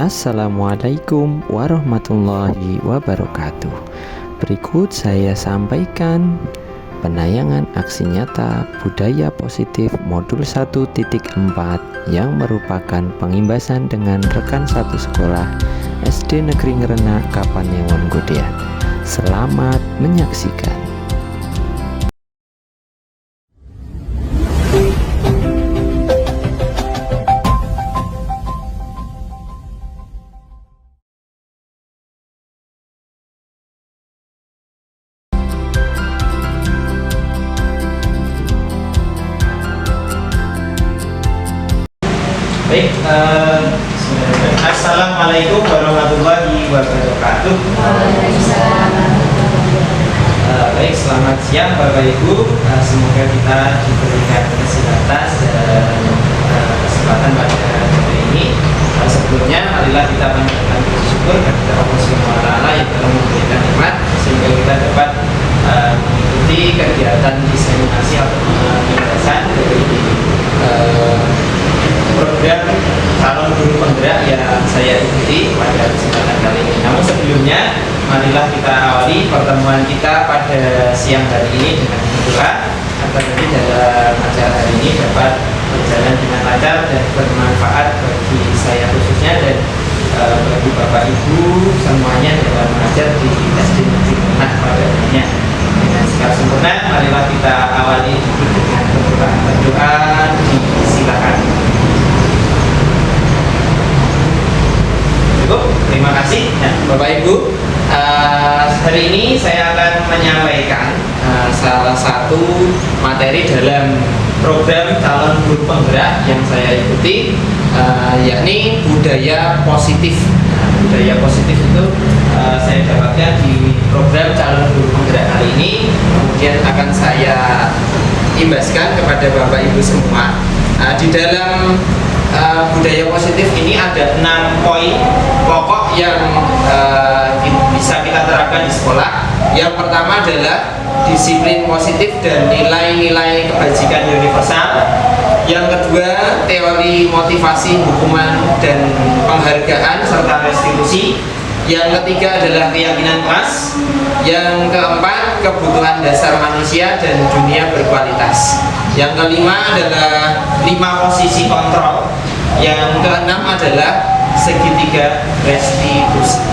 Assalamualaikum warahmatullahi wabarakatuh. Berikut saya sampaikan penayangan aksi nyata budaya positif modul 1.4 yang merupakan pengimbasan dengan rekan satu sekolah SD Negeri Ngerena Kapanewon Godean. Selamat menyaksikan. Baik, Assalamualaikum warahmatullahi wabarakatuh. Baik, selamat siang Bapak Ibu. Semoga kita diberikan kesehatan dan kesempatan pada hari ini. Sebelumnya, marilah kita panjatkan puji syukur kepada Allah Subhanahu wa Ta'ala yang telah memberikan nikmat sehingga kita dapat mengikuti kegiatan diseminasi atau pembahasan dari program calon guru penggerak yang saya ikuti pada kesempatan kali ini. Namun sebelumnya, marilah kita awali pertemuan kita pada siang hari ini dengan berdoa agar nanti dalam acara hari ini dapat berjalan dengan lancar dan bermanfaat bagi saya khususnya dan bagi Bapak Ibu semuanya dalam mengajar di SD Negeri Ngerena pada umumnya. Dengan segala sempurna, marilah kita awali dengan berdoa. Silakan. Terima kasih. Nah, Bapak Ibu, hari ini saya akan menyampaikan salah satu materi dalam program calon guru penggerak yang saya ikuti, yakni budaya positif. Nah, budaya positif itu saya dapatkan di program calon guru penggerak kali ini, kemudian akan saya imbaskan kepada Bapak Ibu semua. Di dalam budaya positif ini ada 6 poin pokok yang bisa kita terapkan di sekolah. Yang pertama adalah disiplin positif dan nilai-nilai kebajikan universal. Yang kedua, teori motivasi, hukuman dan penghargaan serta restitusi. Yang ketiga adalah keyakinan keras. Yang keempat, kebutuhan dasar manusia dan dunia berkualitas. Yang kelima adalah 5 posisi kontrol. Yang keenam adalah segitiga restitusi.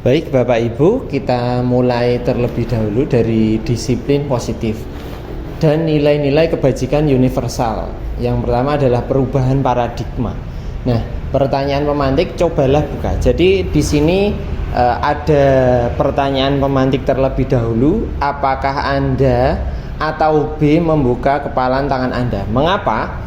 Baik Bapak Ibu, kita mulai terlebih dahulu dari disiplin positif dan nilai-nilai kebajikan universal. Yang pertama adalah perubahan paradigma. Nah, pertanyaan pemantik cobalah buka. Jadi di sini ada pertanyaan pemantik terlebih dahulu. Apakah Anda atau B membuka kepalan tangan Anda? Mengapa?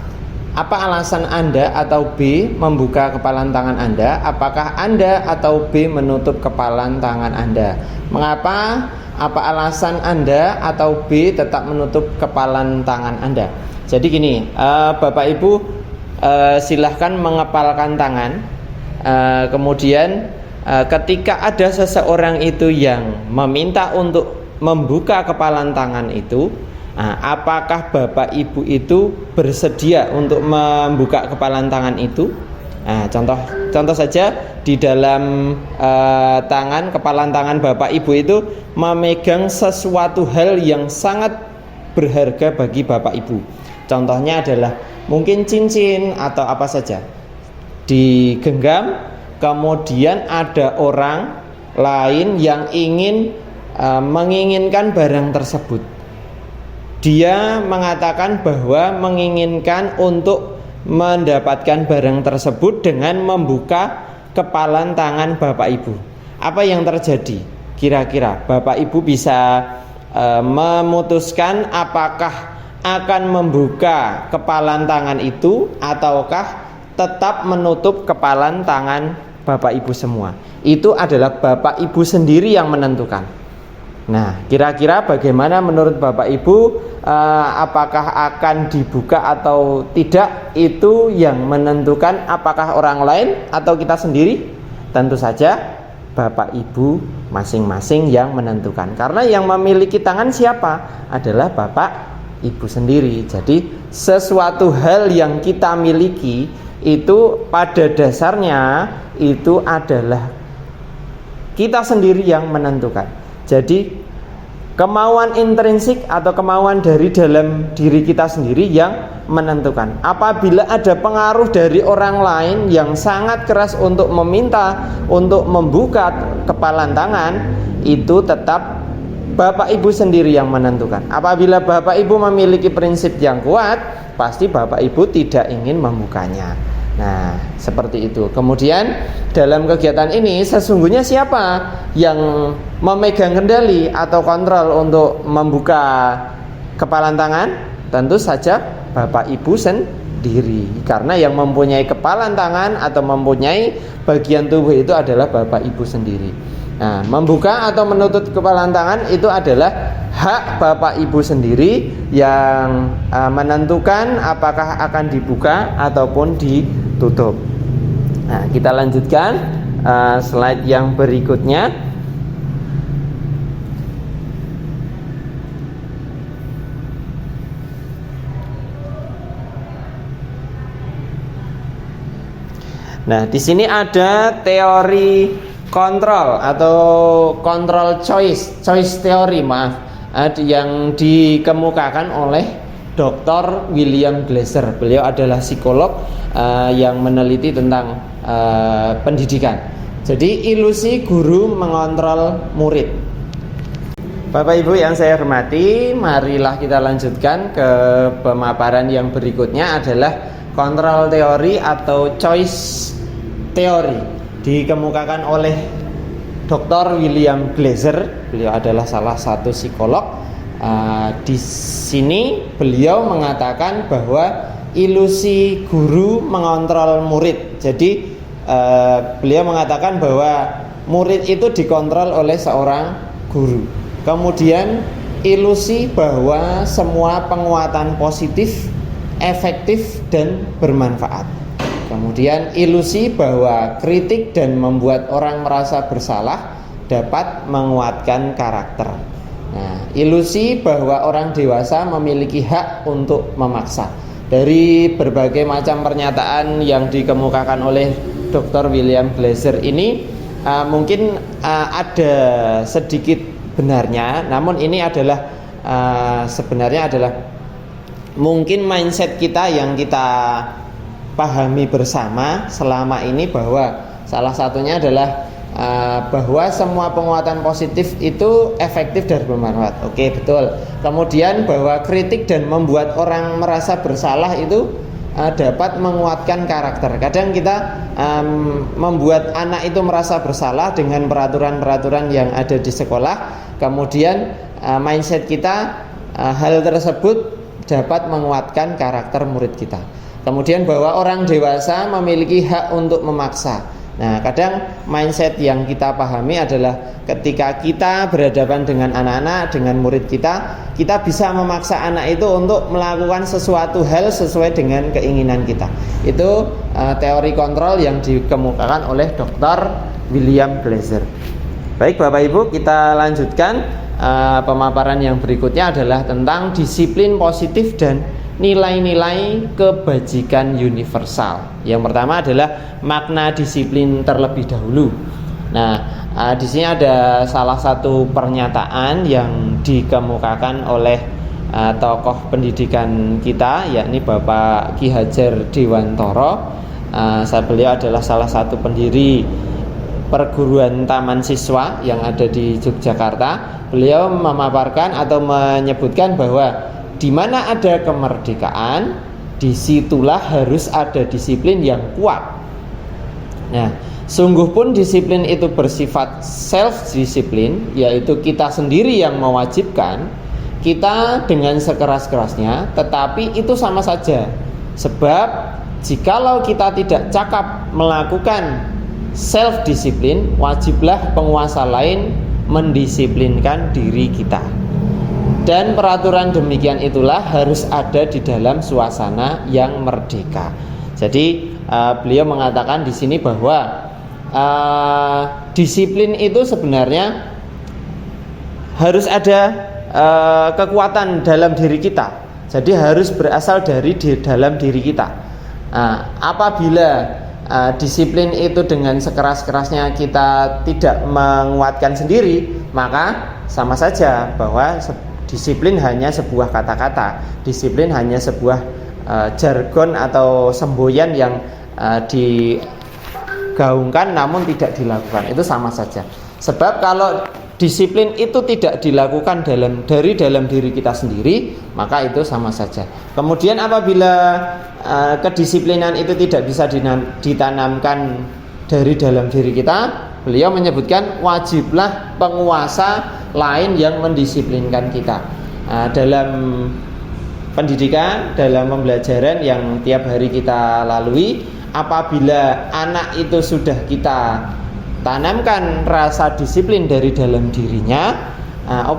Apa alasan Anda atau B membuka kepalan tangan Anda? Apakah Anda atau B menutup kepalan tangan Anda? Mengapa? Apa alasan Anda atau B tetap menutup kepalan tangan Anda? Jadi gini, Bapak Ibu silahkan mengepalkan tangan. Kemudian ketika ada seseorang itu yang meminta untuk membuka kepalan tangan itu, apakah Bapak Ibu itu bersedia untuk membuka kepalan tangan itu? Contoh saja di dalam kepalan tangan Bapak Ibu itu memegang sesuatu hal yang sangat berharga bagi Bapak Ibu. Contohnya adalah mungkin cincin atau apa saja. Digenggam, kemudian ada orang lain yang menginginkan barang tersebut. Dia mengatakan bahwa menginginkan untuk mendapatkan barang tersebut dengan membuka kepalan tangan Bapak Ibu. Apa yang terjadi? Kira-kira Bapak Ibu bisa memutuskan apakah akan membuka kepalan tangan itu ataukah tetap menutup kepalan tangan Bapak Ibu semua. Itu adalah Bapak Ibu sendiri yang menentukan. Nah, kira-kira bagaimana menurut Bapak Ibu? Apakah akan dibuka atau tidak? Itu yang menentukan apakah orang lain atau kita sendiri? Tentu saja Bapak Ibu masing-masing yang menentukan. Karena yang memiliki tangan siapa? Adalah Bapak ibu sendiri. Jadi sesuatu hal yang kita miliki itu pada dasarnya itu adalah kita sendiri yang menentukan. Jadi kemauan intrinsik atau kemauan dari dalam diri kita sendiri yang menentukan. Apabila ada pengaruh dari orang lain yang sangat keras untuk meminta, untuk membuka kepalan tangan, itu tetap Bapak Ibu sendiri yang menentukan. Apabila Bapak Ibu memiliki prinsip yang kuat, pasti Bapak Ibu tidak ingin membukanya. Nah, seperti itu. Kemudian dalam kegiatan ini sesungguhnya siapa yang memegang kendali atau kontrol untuk membuka kepalan tangan? Tentu saja Bapak Ibu sendiri. Karena yang mempunyai kepalan tangan atau mempunyai bagian tubuh itu adalah Bapak Ibu sendiri. Nah, membuka atau menutup kepalan tangan itu adalah hak Bapak Ibu sendiri yang menentukan apakah akan dibuka ataupun ditutup. Nah, kita lanjutkan slide yang berikutnya. Nah, di sini ada teori kontrol atau control choice theory, yang dikemukakan oleh Dr. William Glasser. Beliau adalah psikolog yang meneliti tentang pendidikan. Jadi ilusi guru mengontrol murid. Bapak Ibu yang saya hormati, marilah kita lanjutkan ke pemaparan yang berikutnya adalah kontrol teori atau choice teori. Dikemukakan oleh Dr. William Glasser. Beliau adalah salah satu psikolog. Di sini beliau mengatakan bahwa ilusi guru mengontrol murid. Jadi beliau mengatakan bahwa murid itu dikontrol oleh seorang guru. Kemudian ilusi bahwa semua penguatan positif, efektif dan bermanfaat. Kemudian ilusi bahwa kritik dan membuat orang merasa bersalah dapat menguatkan karakter. Nah, ilusi bahwa orang dewasa memiliki hak untuk memaksa. Dari berbagai macam pernyataan yang dikemukakan oleh Dr. William Glasser ini mungkin ada sedikit benarnya, namun ini adalah sebenarnya adalah mungkin mindset kita yang kita pahami bersama selama ini, bahwa salah satunya adalah bahwa semua penguatan positif itu efektif dan bermanfaat. Oke, betul. Kemudian bahwa kritik dan membuat orang merasa bersalah itu dapat menguatkan karakter. Kadang kita membuat anak itu merasa bersalah dengan peraturan-peraturan yang ada di sekolah. Kemudian mindset kita hal tersebut dapat menguatkan karakter murid kita. Kemudian bahwa orang dewasa memiliki hak untuk memaksa. Nah, kadang mindset yang kita pahami adalah ketika kita berhadapan dengan anak-anak, dengan murid kita bisa memaksa anak itu untuk melakukan sesuatu hal sesuai dengan keinginan kita. Itu teori kontrol yang dikemukakan oleh Dr. William Glasser. Baik Bapak Ibu, kita lanjutkan pemaparan yang berikutnya adalah tentang disiplin positif dan nilai-nilai kebajikan universal. Yang pertama adalah makna disiplin terlebih dahulu. Nah, di sini ada salah satu pernyataan yang dikemukakan oleh tokoh pendidikan kita, yakni Bapak Ki Hajar Dewantoro. Beliau adalah salah satu pendiri perguruan taman siswa yang ada di Yogyakarta. Beliau memaparkan atau menyebutkan bahwa di mana ada kemerdekaan, disitulah harus ada disiplin yang kuat. Nah, sungguh pun disiplin itu bersifat self-disiplin, yaitu kita sendiri yang mewajibkan kita dengan sekeras-kerasnya, tetapi itu sama saja. Sebab jikalau kita tidak cakap melakukan self-disiplin, wajiblah penguasa lain mendisiplinkan diri kita. Dan peraturan demikian itulah harus ada di dalam suasana yang merdeka. Jadi beliau mengatakan di sini bahwa disiplin itu sebenarnya harus ada kekuatan dalam diri kita. Jadi harus berasal dari dalam diri kita. Apabila disiplin itu dengan sekeras-kerasnya kita tidak menguatkan sendiri, maka sama saja bahwa disiplin hanya sebuah kata-kata, disiplin hanya sebuah jargon atau semboyan yang digaungkan namun tidak dilakukan. Itu sama saja. Sebab kalau disiplin itu tidak dilakukan dari dalam diri kita sendiri, maka itu sama saja. Kemudian apabila kedisiplinan itu tidak bisa ditanamkan dari dalam diri kita, beliau menyebutkan wajiblah penguasa lain yang mendisiplinkan kita. Dalam pendidikan, dalam pembelajaran yang tiap hari kita lalui, apabila anak itu sudah kita tanamkan rasa disiplin dari dalam dirinya,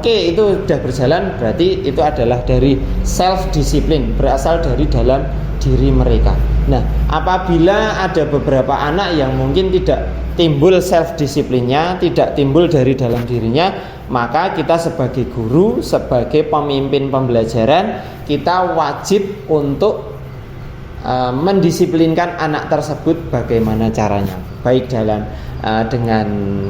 itu sudah berjalan, berarti itu adalah dari self disiplin, berasal dari dalam diri mereka. Nah, apabila ada beberapa anak yang mungkin tidak timbul self disiplinnya, tidak timbul dari dalam dirinya, maka kita sebagai guru, sebagai pemimpin pembelajaran, kita wajib untuk mendisiplinkan anak tersebut bagaimana caranya, baik dalam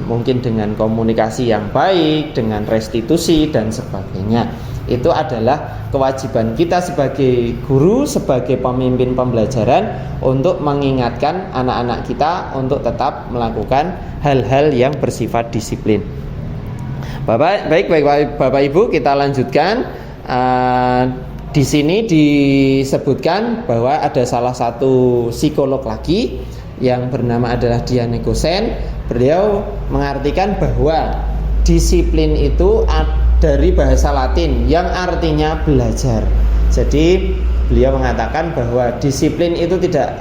mungkin dengan komunikasi yang baik, dengan restitusi dan sebagainya. Itu adalah kewajiban kita sebagai guru, sebagai pemimpin pembelajaran, untuk mengingatkan anak-anak kita untuk tetap melakukan hal-hal yang bersifat disiplin. Bapak Ibu, kita lanjutkan. Di sini disebutkan bahwa ada salah satu psikolog lagi yang bernama adalah Diane Gosen. Beliau mengartikan bahwa disiplin itu dari bahasa Latin yang artinya belajar. Jadi beliau mengatakan bahwa disiplin itu tidak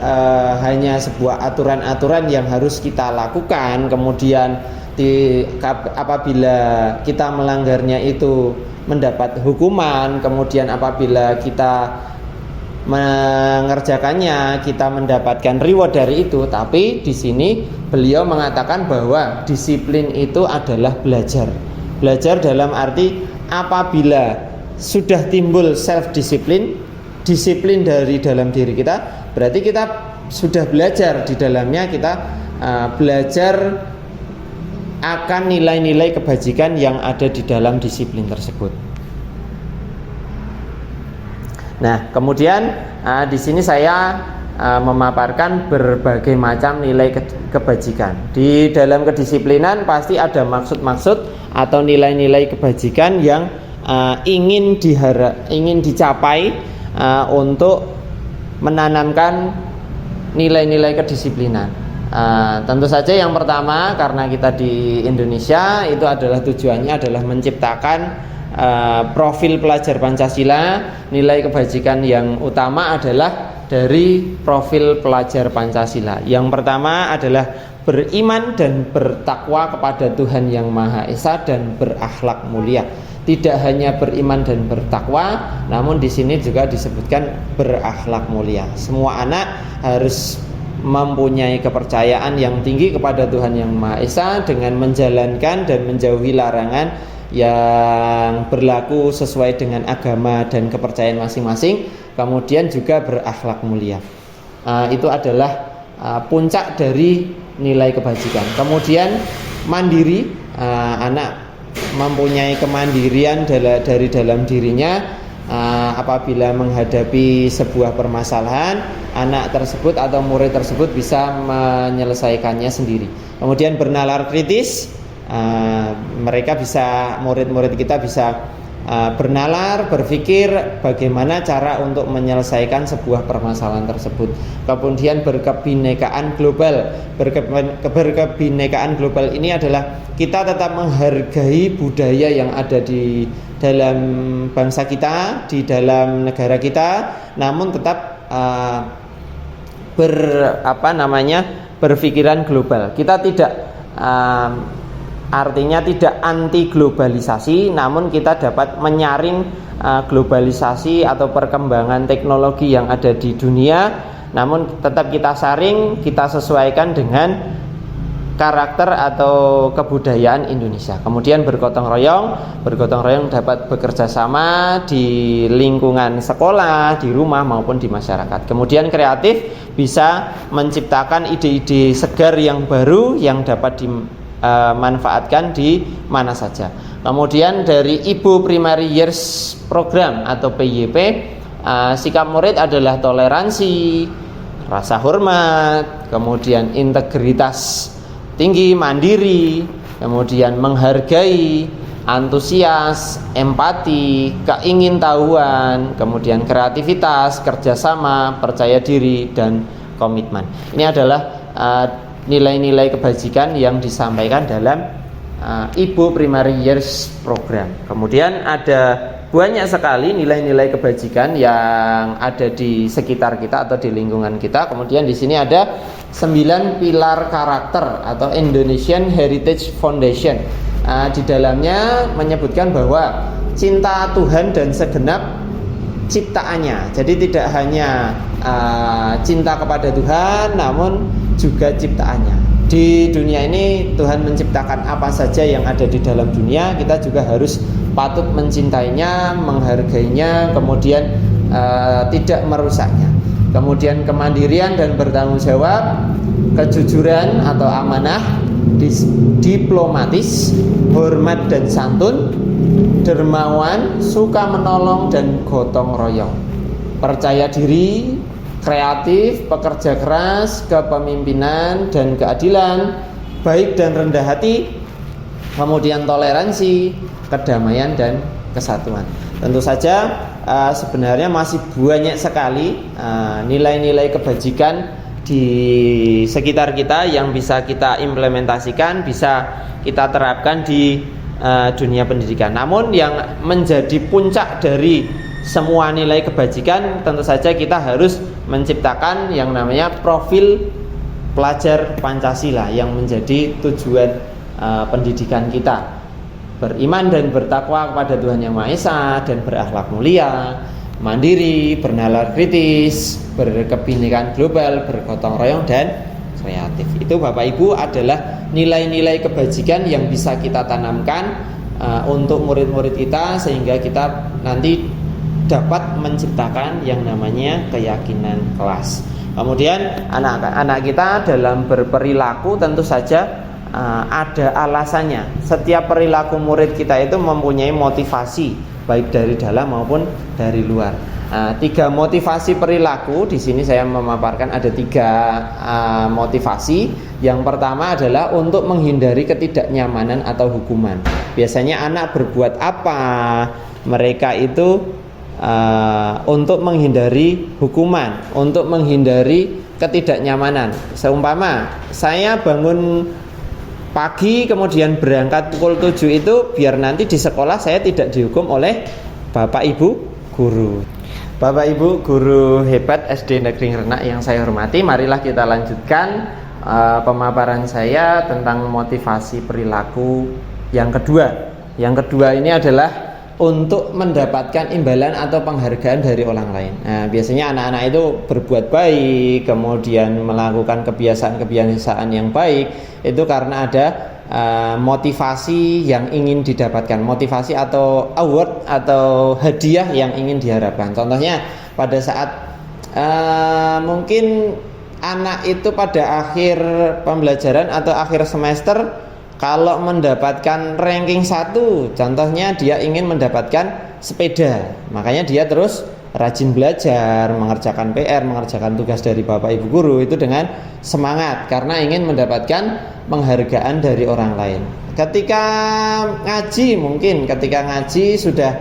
hanya sebuah aturan-aturan yang harus kita lakukan, kemudian apabila kita melanggarnya itu mendapat hukuman, kemudian apabila kita mengerjakannya kita mendapatkan reward dari itu. Tapi di sini beliau mengatakan bahwa disiplin itu adalah belajar. Belajar dalam arti apabila sudah timbul self disiplin, disiplin dari dalam diri kita, berarti kita sudah belajar di dalamnya, kita belajar akan nilai-nilai kebajikan yang ada di dalam disiplin tersebut. Nah, kemudian di sini saya memaparkan berbagai macam nilai kebajikan. Di dalam kedisiplinan pasti ada maksud-maksud atau nilai-nilai kebajikan yang ingin dicapai untuk menanamkan nilai-nilai kedisiplinan. Tentu saja yang pertama, karena kita di Indonesia, itu adalah tujuannya adalah menciptakan profil pelajar Pancasila. Nilai kebajikan yang utama adalah dari profil pelajar Pancasila. Yang pertama adalah beriman dan bertakwa kepada Tuhan Yang Maha Esa dan berakhlak mulia. Tidak hanya beriman dan bertakwa, namun di sini juga disebutkan berakhlak mulia. Semua anak harus mempunyai kepercayaan yang tinggi kepada Tuhan Yang Maha Esa dengan menjalankan dan menjauhi larangan yang berlaku sesuai dengan agama dan kepercayaan masing-masing. Kemudian juga berakhlak mulia. Itu adalah puncak dari nilai kebajikan. Kemudian mandiri, anak mempunyai kemandirian dari dalam dirinya. Apabila menghadapi sebuah permasalahan, anak tersebut atau murid tersebut bisa menyelesaikannya sendiri. Kemudian bernalar kritis, murid-murid kita bisa bernalar, berpikir bagaimana cara untuk menyelesaikan sebuah permasalahan tersebut. Kemudian berkebinekaan global. Berkebinekaan global ini adalah kita tetap menghargai budaya yang ada di dalam bangsa kita, di dalam negara kita, namun tetap berpikiran global. Kita tidak artinya tidak anti globalisasi, namun kita dapat menyaring globalisasi atau perkembangan teknologi yang ada di dunia, namun tetap kita saring, kita sesuaikan dengan karakter atau kebudayaan Indonesia. Kemudian bergotong royong dapat bekerja sama di lingkungan sekolah, di rumah maupun di masyarakat. Kemudian kreatif bisa menciptakan ide-ide segar yang baru yang dapat dimanfaatkan di mana saja. Kemudian dari Ibu Primary Years Program atau PYP, sikap murid adalah toleransi, rasa hormat, kemudian integritas tinggi, mandiri, kemudian menghargai, antusias, empati, keingintahuan, kemudian kreativitas, kerjasama, percaya diri, dan komitmen. Ini adalah nilai-nilai kebajikan yang disampaikan dalam Ibu Primary Years Program. Kemudian ada banyak sekali nilai-nilai kebajikan yang ada di sekitar kita atau di lingkungan kita. Kemudian di sini ada 9 pilar karakter atau Indonesian Heritage Foundation. Di dalamnya menyebutkan bahwa cinta Tuhan dan segenap ciptaannya. Jadi tidak hanya cinta kepada Tuhan, namun juga ciptaannya. Di dunia ini Tuhan menciptakan apa saja yang ada di dalam dunia, kita juga harus patut mencintainya, menghargainya, kemudian tidak merusaknya. Kemudian kemandirian dan bertanggung jawab, kejujuran atau amanah, diplomatis, hormat dan santun, dermawan, suka menolong dan gotong royong, percaya diri, kreatif, pekerja keras, kepemimpinan dan keadilan, baik dan rendah hati, kemudian toleransi, kedamaian dan kesatuan. Tentu saja sebenarnya masih banyak sekali nilai-nilai kebajikan di sekitar kita yang bisa kita implementasikan, bisa kita terapkan di dunia pendidikan. Namun yang menjadi puncak dari semua nilai kebajikan, tentu saja kita harus menciptakan yang namanya profil pelajar Pancasila yang menjadi tujuan pendidikan kita. Beriman dan bertakwa kepada Tuhan Yang Maha Esa dan berakhlak mulia, mandiri, bernalar kritis, berkebinekaan global, bergotong royong dan kreatif. Itu Bapak Ibu adalah nilai-nilai kebajikan yang bisa kita tanamkan untuk murid-murid kita sehingga kita nanti dapat menciptakan yang namanya keyakinan kelas. Kemudian anak-anak kita dalam berperilaku tentu saja ada alasannya. Setiap perilaku murid kita itu mempunyai motivasi baik dari dalam maupun dari luar. 3 motivasi perilaku di sini saya memaparkan ada 3 motivasi. Yang pertama adalah untuk menghindari ketidaknyamanan atau hukuman. Biasanya anak berbuat apa? Mereka itu untuk menghindari hukuman, untuk menghindari ketidaknyamanan. Seumpama saya bangun pagi kemudian berangkat pukul 7 itu biar nanti di sekolah saya tidak dihukum oleh Bapak Ibu guru. Bapak Ibu guru hebat SD Negeri Ngerenak yang saya hormati, marilah kita lanjutkan pemaparan saya tentang motivasi perilaku yang kedua. Yang kedua ini adalah untuk mendapatkan imbalan atau penghargaan dari orang lain. Nah, biasanya anak-anak itu berbuat baik, kemudian melakukan kebiasaan-kebiasaan yang baik, itu karena ada motivasi yang ingin didapatkan, motivasi atau award atau hadiah yang ingin diharapkan. Contohnya pada saat mungkin anak itu pada akhir pembelajaran atau akhir semester, kalau mendapatkan ranking 1, contohnya dia ingin mendapatkan sepeda, makanya dia terus rajin belajar, mengerjakan PR, mengerjakan tugas dari Bapak Ibu guru itu dengan semangat karena ingin mendapatkan penghargaan dari orang lain. Ketika ngaji, mungkin ketika ngaji sudah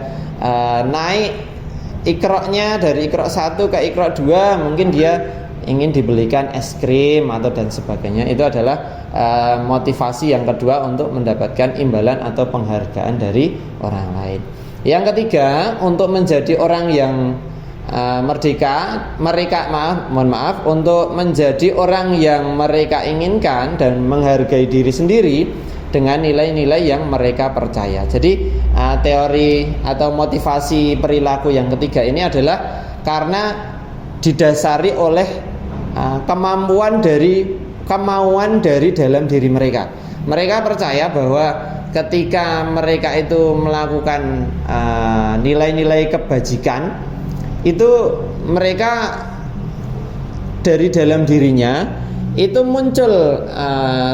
naik ikroknya dari ikrok 1 ke ikrok 2, mungkin dia ingin dibelikan es krim atau dan sebagainya. Itu adalah motivasi yang kedua untuk mendapatkan imbalan atau penghargaan dari orang lain. Yang ketiga, untuk menjadi orang yang untuk menjadi orang yang mereka inginkan dan menghargai diri sendiri dengan nilai-nilai yang mereka percaya. Jadi teori atau motivasi perilaku yang ketiga ini adalah karena didasari oleh kemampuan dari kemauan dari dalam diri mereka. Mereka percaya bahwa ketika mereka itu melakukan nilai-nilai kebajikan, itu mereka dari dalam dirinya itu muncul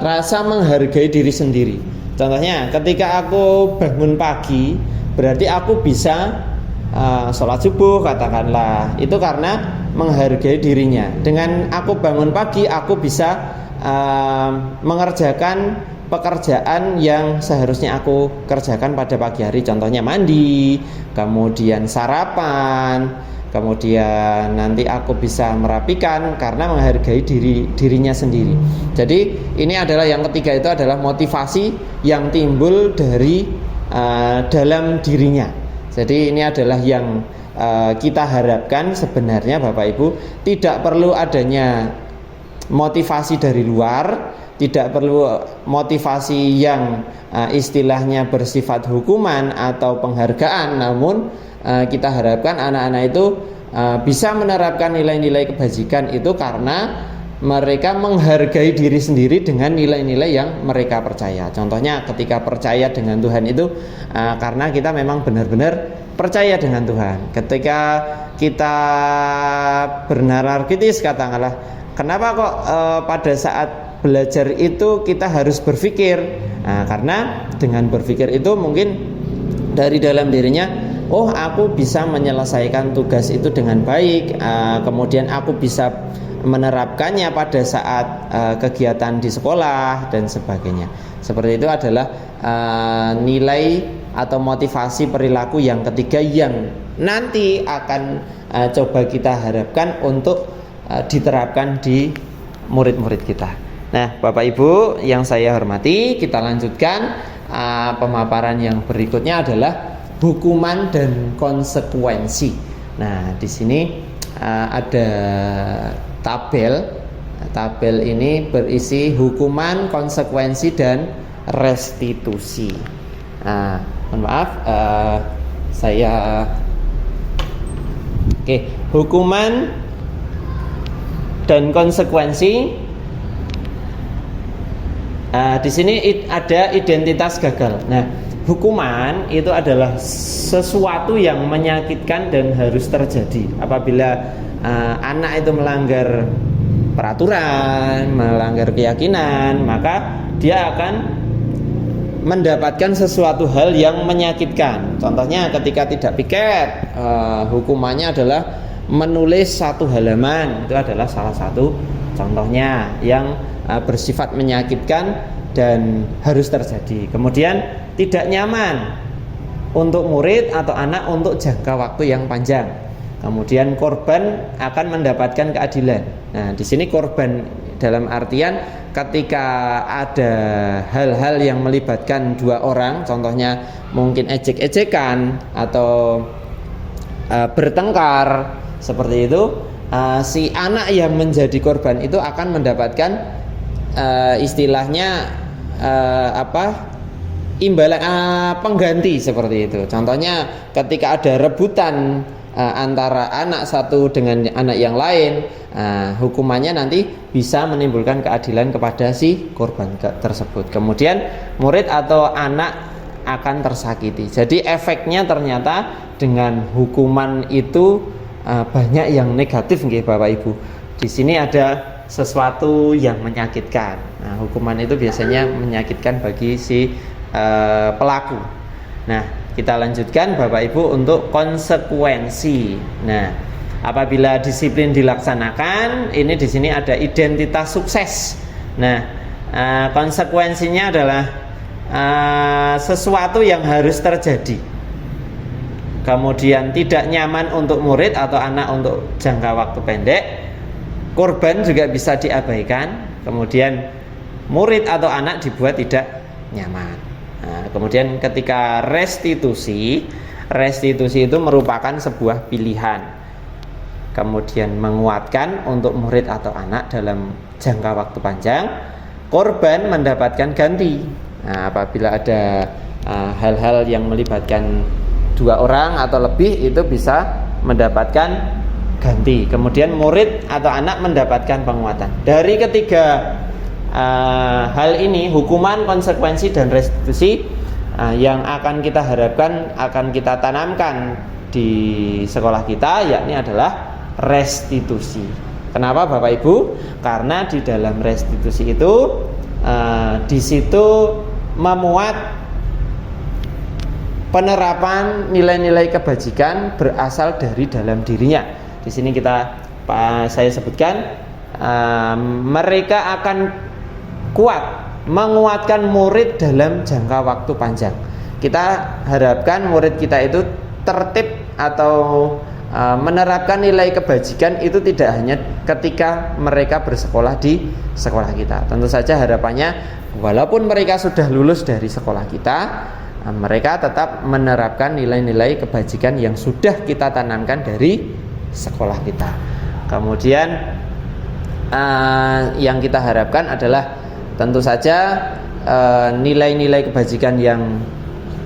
rasa menghargai diri sendiri. Contohnya, ketika aku bangun pagi, berarti aku bisa sholat subuh katakanlah. Itu karena menghargai dirinya. Dengan aku bangun pagi, aku bisa mengerjakan pekerjaan yang seharusnya aku kerjakan pada pagi hari. Contohnya mandi, kemudian sarapan, kemudian nanti aku bisa merapikan karena menghargai dirinya sendiri. Jadi ini adalah yang ketiga, itu adalah motivasi yang timbul dari dalam dirinya. Jadi ini adalah yang kita harapkan sebenarnya Bapak Ibu. Tidak perlu adanya motivasi dari luar, tidak perlu motivasi yang istilahnya bersifat hukuman atau penghargaan, namun kita harapkan anak-anak itu bisa menerapkan nilai-nilai kebajikan itu karena mereka menghargai diri sendiri dengan nilai-nilai yang mereka percaya. Contohnya ketika percaya dengan Tuhan itu karena kita memang benar-benar percaya dengan Tuhan. Ketika kita bernalar kritis katakanlah, kenapa kok pada saat belajar itu kita harus berpikir? Karena dengan berpikir itu mungkin dari dalam dirinya, oh aku bisa menyelesaikan tugas itu dengan baik, kemudian aku bisa menerapkannya pada saat kegiatan di sekolah dan sebagainya. Seperti itu adalah nilai atau motivasi perilaku yang ketiga yang nanti akan coba kita harapkan untuk diterapkan di murid-murid kita. Nah, Bapak Ibu yang saya hormati, kita lanjutkan pemaparan yang berikutnya adalah hukuman dan konsekuensi. Nah, di sini ada tabel. Tabel ini berisi hukuman, konsekuensi dan restitusi. Mohon maaf, saya hukuman dan konsekuensi. Di sini ada identitas gagal. Nah, hukuman itu adalah sesuatu yang menyakitkan dan harus terjadi. Apabila anak itu melanggar peraturan, melanggar keyakinan, maka dia akan mendapatkan sesuatu hal yang menyakitkan. Contohnya ketika tidak piket, hukumannya adalah menulis satu halaman. Itu adalah salah satu contohnya yang bersifat menyakitkan dan harus terjadi. Kemudian tidak nyaman untuk murid atau anak untuk jangka waktu yang panjang. Kemudian korban akan mendapatkan keadilan. Nah, di sini korban dalam artian ketika ada hal-hal yang melibatkan dua orang, contohnya mungkin ejek-ejekan atau bertengkar seperti itu, si anak yang menjadi korban itu akan mendapatkan istilahnya imbalan pengganti seperti itu. Contohnya ketika ada rebutan antara anak satu dengan anak yang lain, hukumannya nanti bisa menimbulkan keadilan kepada si korban tersebut. Kemudian murid atau anak akan tersakiti. Jadi efeknya ternyata dengan hukuman itu banyak yang negatif nggih Bapak Ibu. Di sini ada sesuatu yang menyakitkan. Nah, hukuman itu biasanya menyakitkan bagi si pelaku. Nah, kita lanjutkan Bapak Ibu untuk konsekuensi. Nah, apabila disiplin dilaksanakan, ini di sini ada identitas sukses. Nah, konsekuensinya adalah sesuatu yang harus terjadi. Kemudian tidak nyaman untuk murid atau anak untuk jangka waktu pendek. Korban juga bisa diabaikan. Kemudian murid atau anak dibuat tidak nyaman. Nah, kemudian ketika restitusi itu merupakan sebuah pilihan. Kemudian menguatkan untuk murid atau anak dalam jangka waktu panjang. Korban mendapatkan ganti. Nah, apabila ada hal-hal yang melibatkan dua orang atau lebih, itu bisa mendapatkan ganti. Kemudian murid atau anak mendapatkan penguatan. Dari ketiga hal ini, hukuman, konsekuensi, dan restitusi yang akan kita harapkan akan kita tanamkan di sekolah kita, yakni adalah restitusi. Kenapa Bapak Ibu? Karena di dalam restitusi itu di situ memuat penerapan nilai-nilai kebajikan berasal dari dalam dirinya. Di sini saya sebutkan mereka akan kuat menguatkan murid dalam jangka waktu panjang. Kita harapkan murid kita itu tertib atau menerapkan nilai kebajikan itu tidak hanya ketika mereka bersekolah di sekolah kita. Tentu saja harapannya walaupun mereka sudah lulus dari sekolah kita, mereka tetap menerapkan nilai-nilai kebajikan yang sudah kita tanamkan dari sekolah kita. Kemudian yang kita harapkan adalah tentu saja nilai-nilai kebajikan yang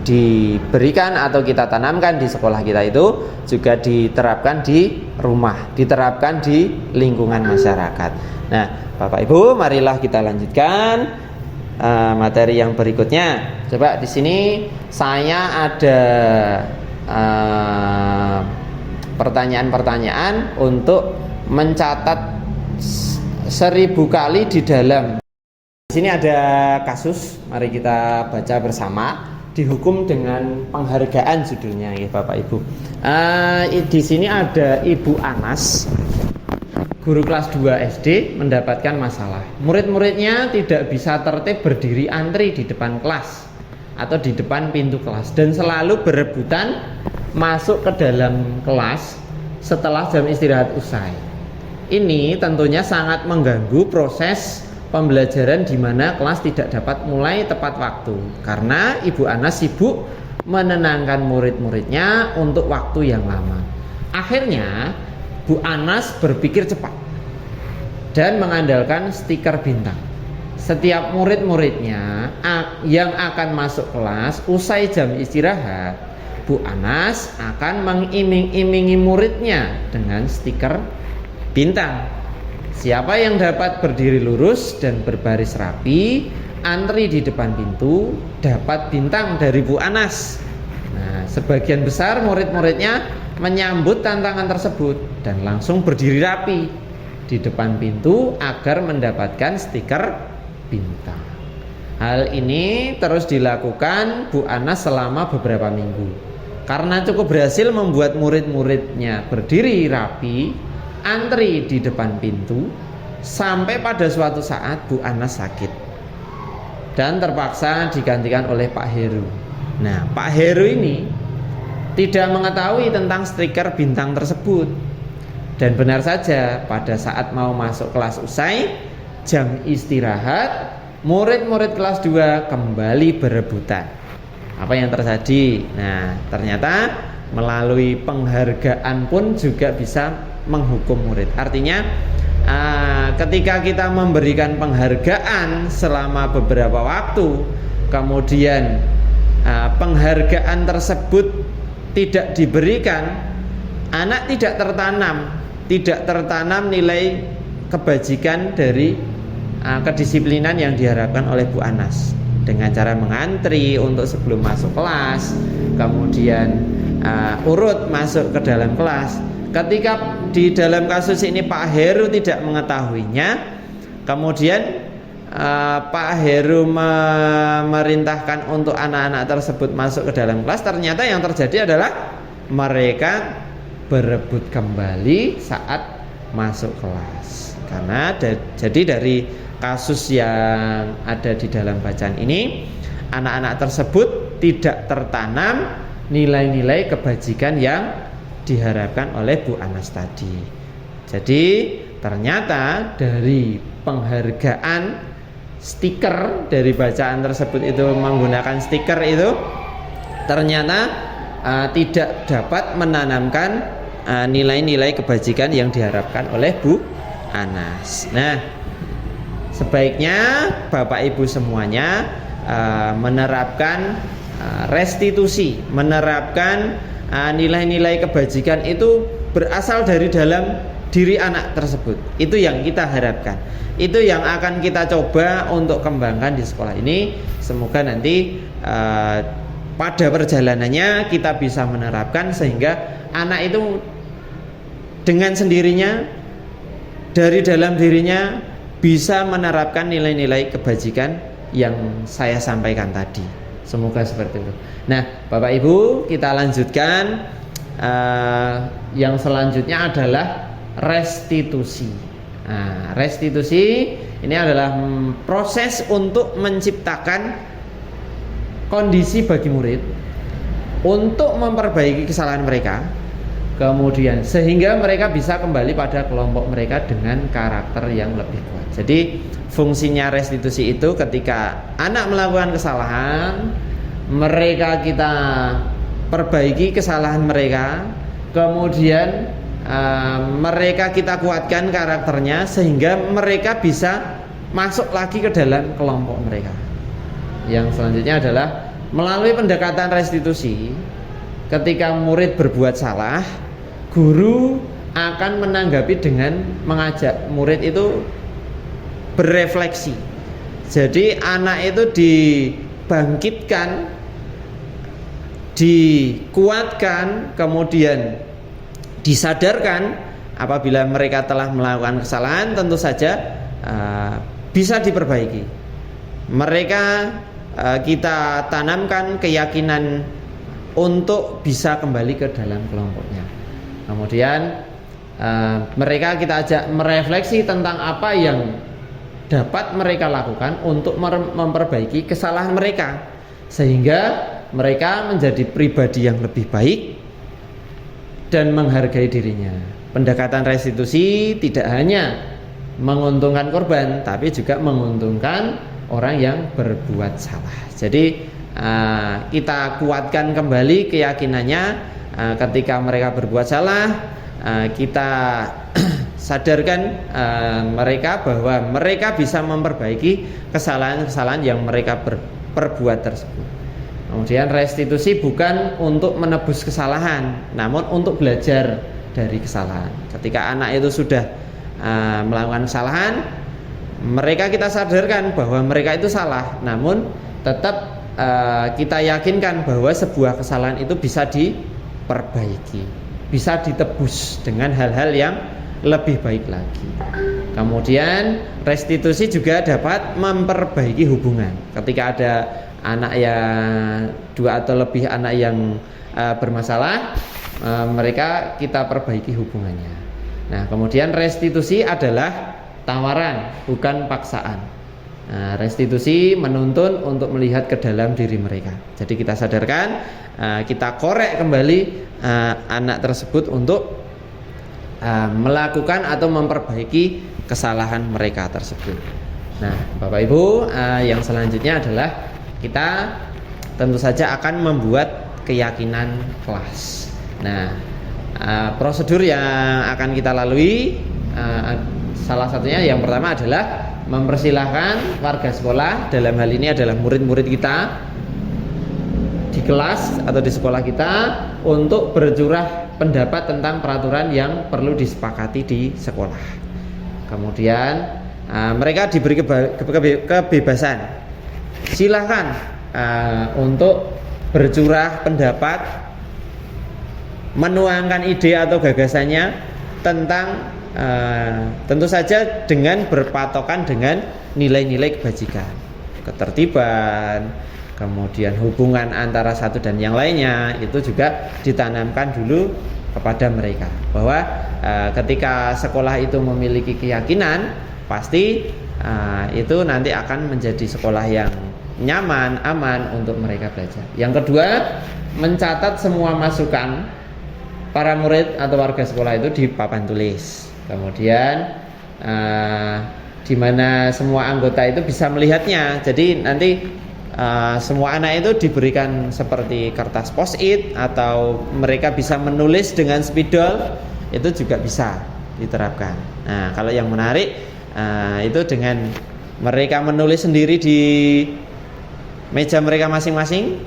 diberikan atau kita tanamkan di sekolah kita itu juga diterapkan di rumah, diterapkan di lingkungan masyarakat. Nah, Bapak Ibu, marilah kita lanjutkan materi yang berikutnya. Coba di sini saya ada pertanyaan-pertanyaan untuk mencatat 1000 kali di dalam. Di sini ada kasus, mari kita baca bersama. Dihukum dengan penghargaan judulnya ya Bapak Ibu. Di sini ada Ibu Anas, guru kelas 2 SD, mendapatkan masalah. Murid-muridnya tidak bisa tertib berdiri antri di depan kelas atau di depan pintu kelas dan selalu berebutan masuk ke dalam kelas setelah jam istirahat usai. Ini tentunya sangat mengganggu proses pembelajaran di mana kelas tidak dapat mulai tepat waktu karena Ibu Anas sibuk menenangkan murid-muridnya untuk waktu yang lama. Akhirnya Bu Anas berpikir cepat dan mengandalkan stiker bintang. Setiap murid-muridnya yang akan masuk kelas usai jam istirahat, Bu Anas akan mengiming-imingi muridnya dengan stiker bintang. Siapa yang dapat berdiri lurus dan berbaris rapi, antri di depan pintu, dapat bintang dari Bu Anas. Nah, sebagian besar murid-muridnya menyambut tantangan tersebut dan langsung berdiri rapi di depan pintu agar mendapatkan stiker bintang. Hal ini terus dilakukan Bu Anas selama beberapa minggu. Karena cukup berhasil membuat murid-muridnya berdiri rapi, antri di depan pintu, sampai pada suatu saat Bu Anas sakit dan terpaksa digantikan oleh Pak Heru. Nah, Pak Heru ini tidak mengetahui tentang stiker bintang tersebut. Dan benar saja, pada saat mau masuk kelas usai jam istirahat, murid-murid kelas 2 kembali berebutan. Apa yang terjadi? Nah, ternyata melalui penghargaan pun juga bisa menghukum murid. Artinya ketika kita memberikan penghargaan selama beberapa waktu, kemudian penghargaan tersebut tidak diberikan, anak tidak tertanam nilai kebajikan dari kedisiplinan yang diharapkan oleh Bu Anas dengan cara mengantri untuk sebelum masuk kelas, kemudian urut masuk ke dalam kelas. Ketika di dalam kasus ini Pak Heru tidak mengetahuinya, kemudian Pak Heru memerintahkan untuk anak-anak tersebut masuk ke dalam kelas, ternyata yang terjadi adalah mereka berebut kembali saat masuk kelas. Karena jadi dari kasus yang ada di dalam bacaan ini, anak-anak tersebut tidak tertanam nilai-nilai kebajikan yang diharapkan oleh Bu Anas tadi. Jadi ternyata dari penghargaan stiker dari bacaan tersebut itu, menggunakan stiker itu, ternyata tidak dapat menanamkan nilai-nilai kebajikan yang diharapkan oleh Bu Anas. Nah, sebaiknya Bapak Ibu semuanya menerapkan restitusi, menerapkan nilai-nilai kebajikan itu berasal dari dalam diri anak tersebut. Itu yang kita harapkan. Itu yang akan kita coba untuk kembangkan di sekolah ini. Semoga nanti pada perjalanannya kita bisa menerapkan sehingga anak itu dengan sendirinya dari dalam dirinya bisa menerapkan nilai-nilai kebajikan yang saya sampaikan tadi. Semoga seperti itu. Nah, Bapak Ibu, kita lanjutkan. Yang selanjutnya adalah restitusi. Nah, restitusi ini adalah proses untuk menciptakan kondisi bagi murid untuk memperbaiki kesalahan mereka, kemudian sehingga mereka bisa kembali pada kelompok mereka dengan karakter yang lebih kuat. Jadi fungsinya restitusi itu ketika anak melakukan kesalahan, mereka kita perbaiki kesalahan mereka, kemudian mereka kita kuatkan karakternya sehingga mereka bisa masuk lagi ke dalam kelompok mereka. Yang selanjutnya adalah melalui pendekatan restitusi. Ketika murid berbuat salah, guru akan menanggapi dengan mengajak murid itu berefleksi. Jadi anak itu dibangkitkan, dikuatkan, kemudian disadarkan apabila mereka telah melakukan kesalahan, tentu saja bisa diperbaiki. Mereka kita tanamkan keyakinan untuk bisa kembali ke dalam kelompoknya. Kemudian mereka kita ajak merefleksi tentang apa yang dapat mereka lakukan untuk memperbaiki kesalahan mereka, sehingga mereka menjadi pribadi yang lebih baik dan menghargai dirinya. Pendekatan restitusi tidak hanya menguntungkan korban, tapi juga menguntungkan orang yang berbuat salah. Jadi kita kuatkan kembali keyakinannya ketika mereka berbuat salah, kita sadarkan mereka bahwa mereka bisa memperbaiki kesalahan-kesalahan yang mereka perbuat tersebut. Kemudian restitusi bukan untuk menebus kesalahan, namun untuk belajar dari kesalahan. Ketika anak itu sudah melakukan kesalahan, mereka kita sadarkan bahwa mereka itu salah, namun tetap kita yakinkan bahwa sebuah kesalahan itu bisa diperbaiki, bisa ditebus dengan hal-hal yang lebih baik lagi. Kemudian restitusi juga dapat memperbaiki hubungan. Ketika ada anak yang dua atau lebih anak yang bermasalah, mereka kita perbaiki hubungannya. Nah, kemudian restitusi adalah tawaran, bukan paksaan. Nah, restitusi menuntun untuk melihat ke dalam diri mereka. Jadi kita sadarkan, kita korek kembali anak tersebut untuk melakukan atau memperbaiki kesalahan mereka tersebut. Nah, Bapak Ibu, yang selanjutnya adalah kita tentu saja akan membuat keyakinan kelas. Nah, prosedur yang akan kita lalui, salah satunya yang pertama adalah mempersilahkan warga sekolah, dalam hal ini adalah murid-murid kita di kelas atau di sekolah kita, untuk bercurah pendapat tentang peraturan yang perlu disepakati di sekolah. Kemudian mereka diberi kebebasan, silahkan untuk bercurah pendapat, menuangkan ide atau gagasannya tentang tentu saja dengan berpatokan dengan nilai-nilai kebajikan, ketertiban, kemudian hubungan antara satu dan yang lainnya. Itu juga ditanamkan dulu kepada mereka bahwa ketika sekolah itu memiliki keyakinan, pasti itu nanti akan menjadi sekolah yang nyaman, aman untuk mereka belajar. Yang kedua, mencatat semua masukan para murid atau warga sekolah itu di papan tulis. Kemudian di mana semua anggota itu bisa melihatnya. Jadi nanti semua anak itu diberikan seperti kertas post-it, atau mereka bisa menulis dengan spidol, itu juga bisa diterapkan. Nah, kalau yang menarik itu dengan mereka menulis sendiri di meja mereka masing-masing.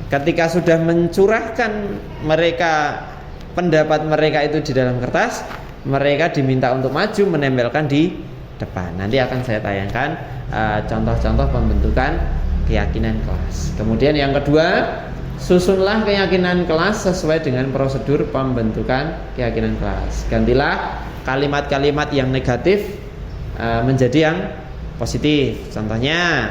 Ketika sudah mencurahkan mereka pendapat mereka itu di dalam kertas, mereka diminta untuk maju menempelkan di depan. Nanti akan saya tayangkan contoh-contoh pembentukan keyakinan kelas. Kemudian yang kedua, susunlah keyakinan kelas sesuai dengan prosedur pembentukan keyakinan kelas. Gantilah kalimat-kalimat yang negatif menjadi yang positif. Contohnya,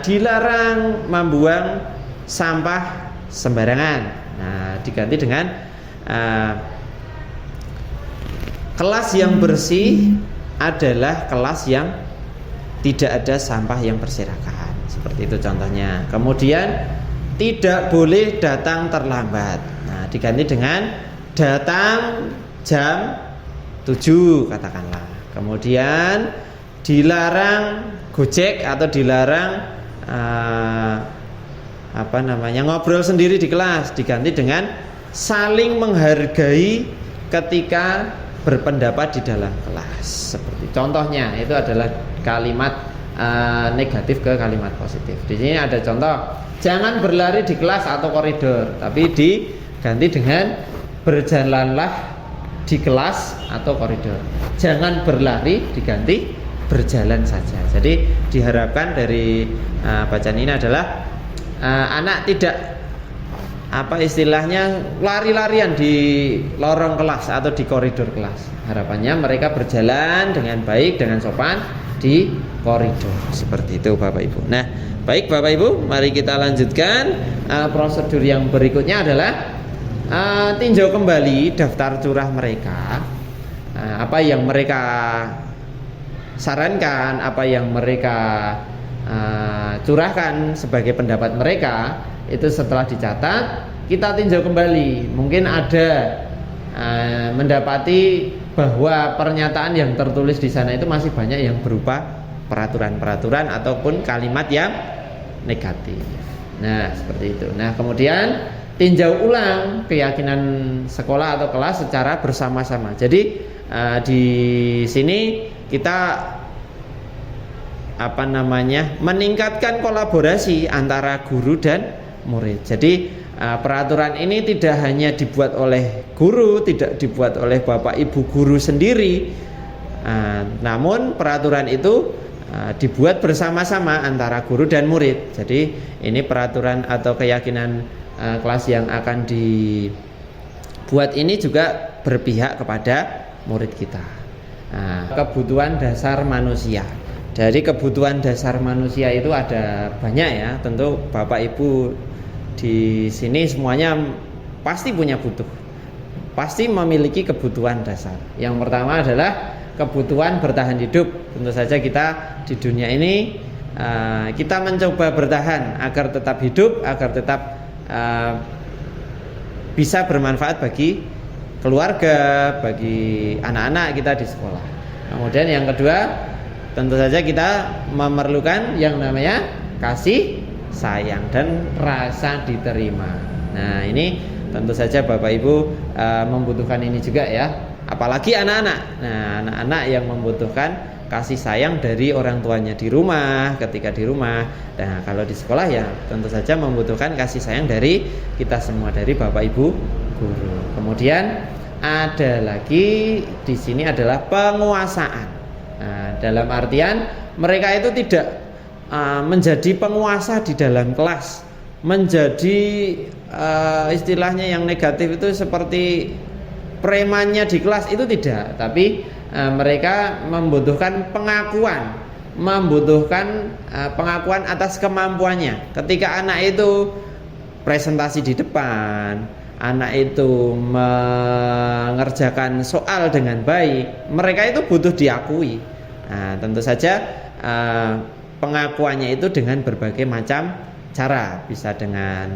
dilarang membuang sampah sembarangan. Nah, diganti dengan kelas yang bersih adalah kelas yang tidak ada sampah yang berserakan. Seperti itu contohnya. Kemudian, tidak boleh datang terlambat. Nah, diganti dengan datang jam 7 katakanlah. Kemudian dilarang gojek atau dilarang ngobrol sendiri di kelas, diganti dengan saling menghargai ketika berpendapat di dalam kelas. Seperti contohnya itu adalah kalimat negatif ke kalimat positif. Di sini ada contoh, jangan berlari di kelas atau koridor, tapi diganti dengan berjalanlah di kelas atau koridor. Jangan berlari diganti berjalan saja. Jadi diharapkan dari bacaan ini adalah anak tidak istilahnya lari-larian di lorong kelas atau di koridor kelas. Harapannya mereka berjalan dengan baik, dengan sopan di koridor. Seperti itu Bapak Ibu. Nah, baik Bapak Ibu, mari kita lanjutkan. Prosedur yang berikutnya adalah tinjau kembali daftar curah mereka. Apa yang mereka sarankan, apa yang mereka curahkan sebagai pendapat mereka, itu setelah dicatat kita tinjau kembali. Mungkin ada mendapati bahwa pernyataan yang tertulis di sana itu masih banyak yang berupa peraturan-peraturan ataupun kalimat yang negatif. Nah, seperti itu. Nah, kemudian tinjau ulang keyakinan sekolah atau kelas secara bersama-sama. Jadi di sini kita meningkatkan kolaborasi antara guru dan murid. Jadi peraturan ini tidak hanya dibuat oleh guru, tidak dibuat oleh Bapak Ibu guru sendiri, namun peraturan itu dibuat bersama-sama antara guru dan murid. Jadi ini peraturan atau keyakinan kelas yang akan dibuat ini juga berpihak kepada murid kita. Kebutuhan dasar manusia. Dari kebutuhan dasar manusia itu ada banyak ya. Tentu Bapak Ibu di sini semuanya pasti punya pasti memiliki kebutuhan dasar. Yang pertama adalah kebutuhan bertahan hidup. Tentu saja kita di dunia ini kita mencoba bertahan agar tetap hidup, agar tetap bisa bermanfaat bagi keluarga, bagi anak-anak kita di sekolah. Kemudian yang kedua, tentu saja kita memerlukan yang namanya kasih sayang dan rasa diterima. Nah, ini tentu saja Bapak Ibu membutuhkan ini juga ya. Apalagi anak-anak. Nah, anak-anak yang membutuhkan kasih sayang dari orang tuanya di rumah, ketika di rumah. Nah, kalau di sekolah ya tentu saja membutuhkan kasih sayang dari kita semua, dari Bapak Ibu guru. Kemudian ada lagi di sini adalah penguasaan. Nah, dalam artian mereka itu tidak menjadi penguasa di dalam kelas, menjadi istilahnya yang negatif itu seperti premannya di kelas, itu tidak, tapi mereka membutuhkan pengakuan, atas kemampuannya. Ketika anak itu presentasi di depan, anak itu mengerjakan soal dengan baik, mereka itu butuh diakui. Nah, tentu saja pengakuannya itu dengan berbagai macam cara, bisa dengan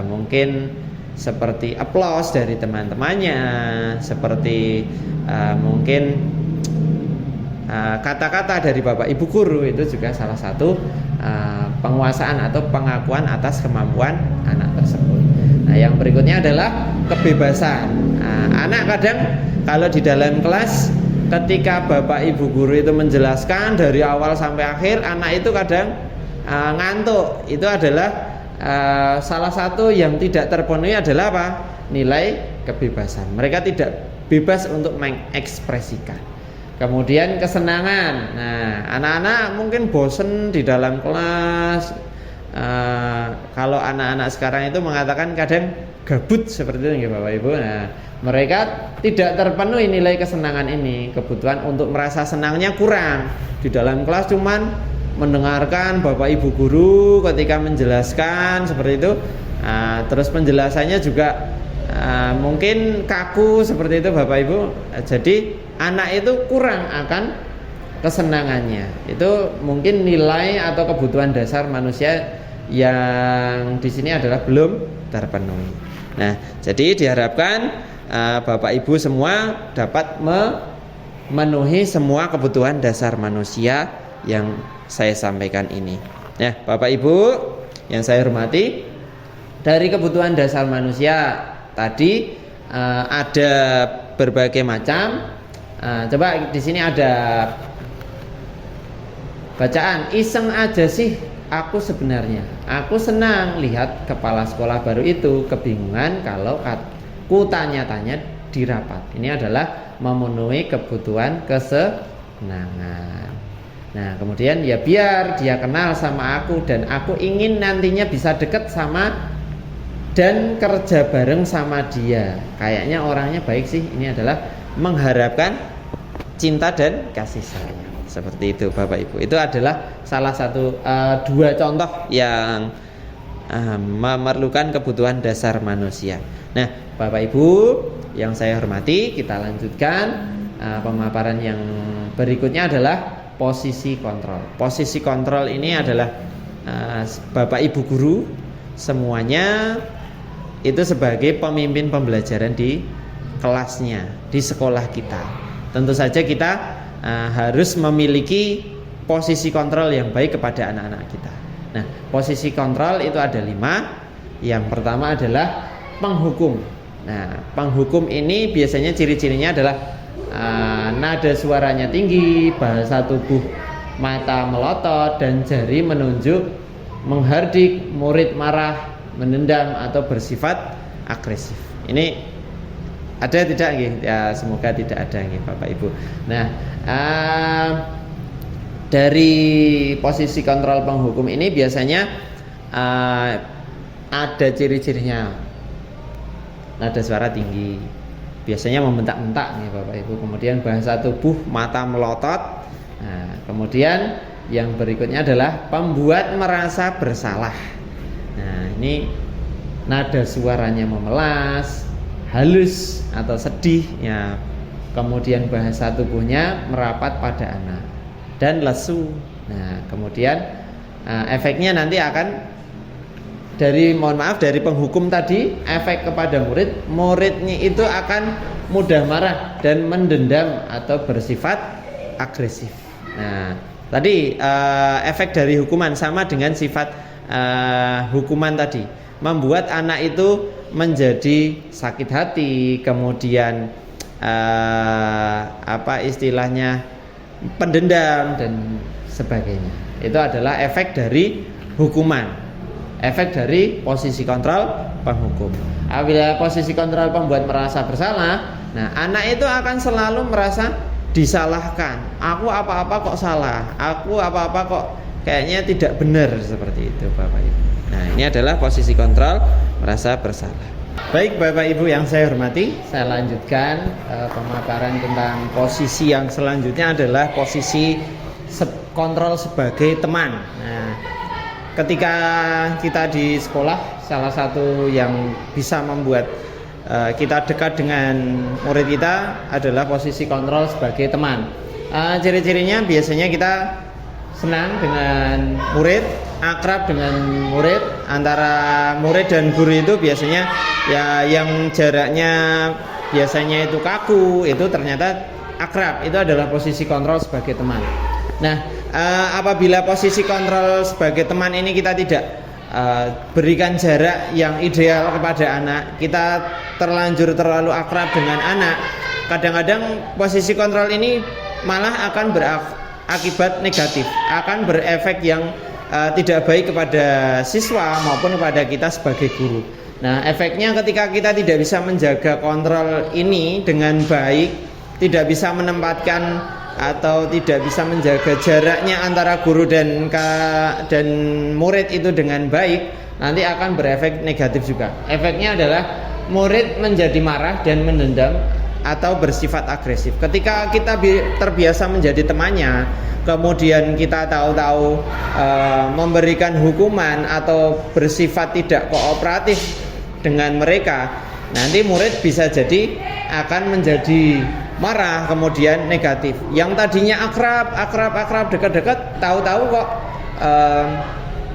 mungkin seperti aplaus dari teman-temannya, seperti mungkin kata-kata dari Bapak Ibu guru, itu juga salah satu penguasaan atau pengakuan atas kemampuan anak tersebut. Nah, yang berikutnya adalah kebebasan. Anak kadang kalau di dalam kelas, ketika Bapak Ibu guru itu menjelaskan dari awal sampai akhir, anak itu kadang ngantuk. Itu adalah salah satu yang tidak terpenuhi adalah apa? Nilai kebebasan. Mereka tidak bebas untuk mengekspresikan. Kemudian kesenangan. Nah, anak-anak mungkin bosen di dalam kelas. Kalau anak-anak sekarang itu mengatakan kadang gabut seperti itu ya Bapak Ibu. Nah, mereka tidak terpenuhi nilai kesenangan ini. Kebutuhan untuk merasa senangnya kurang. Di dalam kelas cuman mendengarkan Bapak Ibu guru ketika menjelaskan seperti itu. Terus penjelasannya juga mungkin kaku seperti itu Bapak Ibu. Jadi anak itu kurang akan kesenangannya. Itu mungkin nilai atau kebutuhan dasar manusia yang di sini adalah belum terpenuhi. Nah, jadi diharapkan Bapak Ibu semua dapat memenuhi semua kebutuhan dasar manusia yang saya sampaikan ini. Nah, Bapak Ibu yang saya hormati, dari kebutuhan dasar manusia tadi ada berbagai macam. Coba di sini ada bacaan, iseng aja sih aku sebenarnya. Aku senang lihat kepala sekolah baru itu kebingungan kalau ku tanya-tanya di rapat. Ini adalah memenuhi kebutuhan kesenangan. Nah, kemudian ya biar dia kenal sama aku dan aku ingin nantinya bisa deket sama dan kerja bareng sama dia. Kayaknya orangnya baik sih. Ini adalah mengharapkan cinta dan kasih sayang. Seperti itu Bapak Ibu. Itu adalah salah satu dua contoh yang memerlukan kebutuhan dasar manusia. Nah, Bapak Ibu yang saya hormati, kita lanjutkan pemaparan yang berikutnya adalah posisi kontrol. Posisi kontrol ini adalah Bapak Ibu guru semuanya itu sebagai pemimpin pembelajaran di kelasnya, di sekolah kita. Tentu saja kita harus memiliki posisi kontrol yang baik kepada anak-anak kita. Nah, posisi kontrol itu ada 5. Yang pertama adalah penghukum. Nah, penghukum ini biasanya ciri-cirinya adalah nada suaranya tinggi, bahasa tubuh mata melotot, dan jari menunjuk, menghardik, murid marah, menendam atau bersifat agresif. Ini ada tidak nggih? Ya, semoga tidak ada nggih Bapak Ibu. Nah, dari posisi kontrol penghukum ini biasanya ada ciri-cirinya. Nada suara tinggi, biasanya membentak-bentak nih Bapak Ibu. Kemudian bahasa tubuh mata melotot. Nah, kemudian yang berikutnya adalah pembuat merasa bersalah. Nah, ini nada suaranya memelas, halus atau sedih ya. Kemudian bahasa tubuhnya merapat pada anak dan lesu. Nah, kemudian efeknya nanti akan dari penghukum tadi, efek kepada muridnya itu akan mudah marah dan mendendam atau bersifat agresif. Nah, tadi efek dari hukuman sama dengan sifat hukuman tadi, membuat anak itu menjadi sakit hati, kemudian pendendam dan sebagainya. Itu adalah efek dari hukuman, efek dari posisi kontrol penghukum. Apabila posisi kontrol pembuat merasa bersalah, nah anak itu akan selalu merasa disalahkan. Aku apa-apa kok salah, aku apa-apa kok kayaknya tidak benar, seperti itu Bapak Ibu. Nah, ini adalah posisi kontrol merasa bersalah. Baik Bapak Ibu yang saya hormati, saya lanjutkan pemaparan tentang posisi yang selanjutnya adalah posisi kontrol sebagai teman. Nah, ketika kita di sekolah, salah satu yang bisa membuat kita dekat dengan murid kita adalah posisi kontrol sebagai teman. Ciri-cirinya biasanya kita senang dengan murid, akrab dengan murid. Antara murid dan guru itu biasanya ya yang jaraknya biasanya itu kaku, itu ternyata akrab. Itu adalah posisi kontrol sebagai teman. Nah, apabila posisi kontrol sebagai teman ini kita tidak berikan jarak yang ideal kepada anak, kita terlanjur terlalu akrab dengan anak, kadang-kadang posisi kontrol ini malah akan berakibat negatif, akan berefek yang tidak baik kepada siswa maupun kepada kita sebagai guru. Nah, efeknya ketika kita tidak bisa menjaga kontrol ini dengan baik, tidak bisa menempatkan atau tidak bisa menjaga jaraknya antara guru dan murid itu dengan baik, nanti akan berefek negatif juga. Efeknya adalah murid menjadi marah dan mendendam atau bersifat agresif. Ketika kita terbiasa menjadi temannya, kemudian kita tahu-tahu memberikan hukuman atau bersifat tidak kooperatif dengan mereka, nanti murid bisa jadi akan menjadi marah, kemudian negatif. Yang tadinya akrab, dekat-dekat, tahu-tahu kok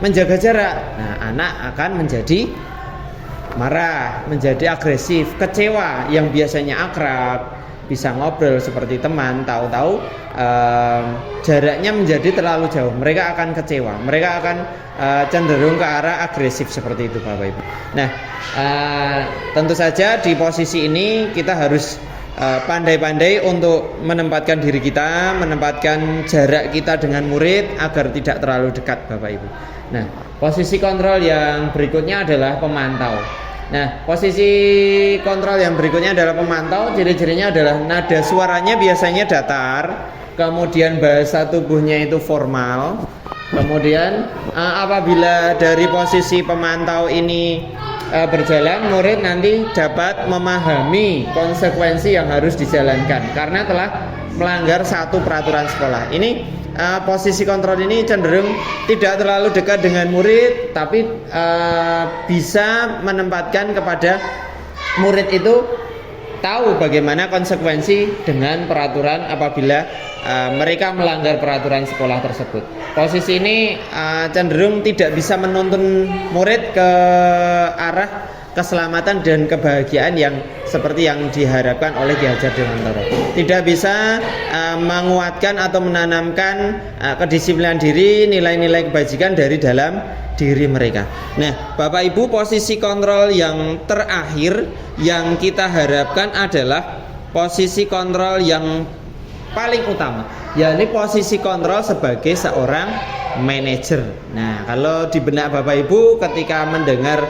menjaga jarak. Nah, anak akan menjadi marah, menjadi agresif, kecewa. Yang biasanya akrab, bisa ngobrol seperti teman, tahu-tahu jaraknya menjadi terlalu jauh. Mereka akan kecewa, mereka akan cenderung ke arah agresif seperti itu, Bapak Ibu. Nah, tentu saja di posisi ini kita harus pandai-pandai untuk menempatkan diri kita, menempatkan jarak kita dengan murid agar tidak terlalu dekat, Bapak Ibu. Nah, posisi kontrol yang berikutnya adalah pemantau. Nah, posisi kontrol yang berikutnya adalah pemantau. Ciri-cirinya adalah nada suaranya biasanya datar, kemudian bahasa tubuhnya itu formal. Kemudian apabila dari posisi pemantau ini berjalan, murid nanti dapat memahami konsekuensi yang harus dijalankan karena telah melanggar satu peraturan sekolah. Ini posisi kontrol ini cenderung tidak terlalu dekat dengan murid, tapi bisa menempatkan kepada murid itu tahu bagaimana konsekuensi dengan peraturan apabila mereka melanggar peraturan sekolah tersebut. Posisi ini cenderung tidak bisa menuntun murid ke arah keselamatan dan kebahagiaan yang seperti yang diharapkan oleh Ki Hajar Dewantara. Tidak bisa menguatkan atau menanamkan kedisiplinan diri, nilai-nilai kebajikan dari dalam diri mereka. Nah, Bapak Ibu, posisi kontrol yang terakhir yang kita harapkan adalah posisi kontrol yang paling utama, yakni posisi kontrol sebagai seorang manajer. Nah, kalau di benak Bapak Ibu ketika mendengar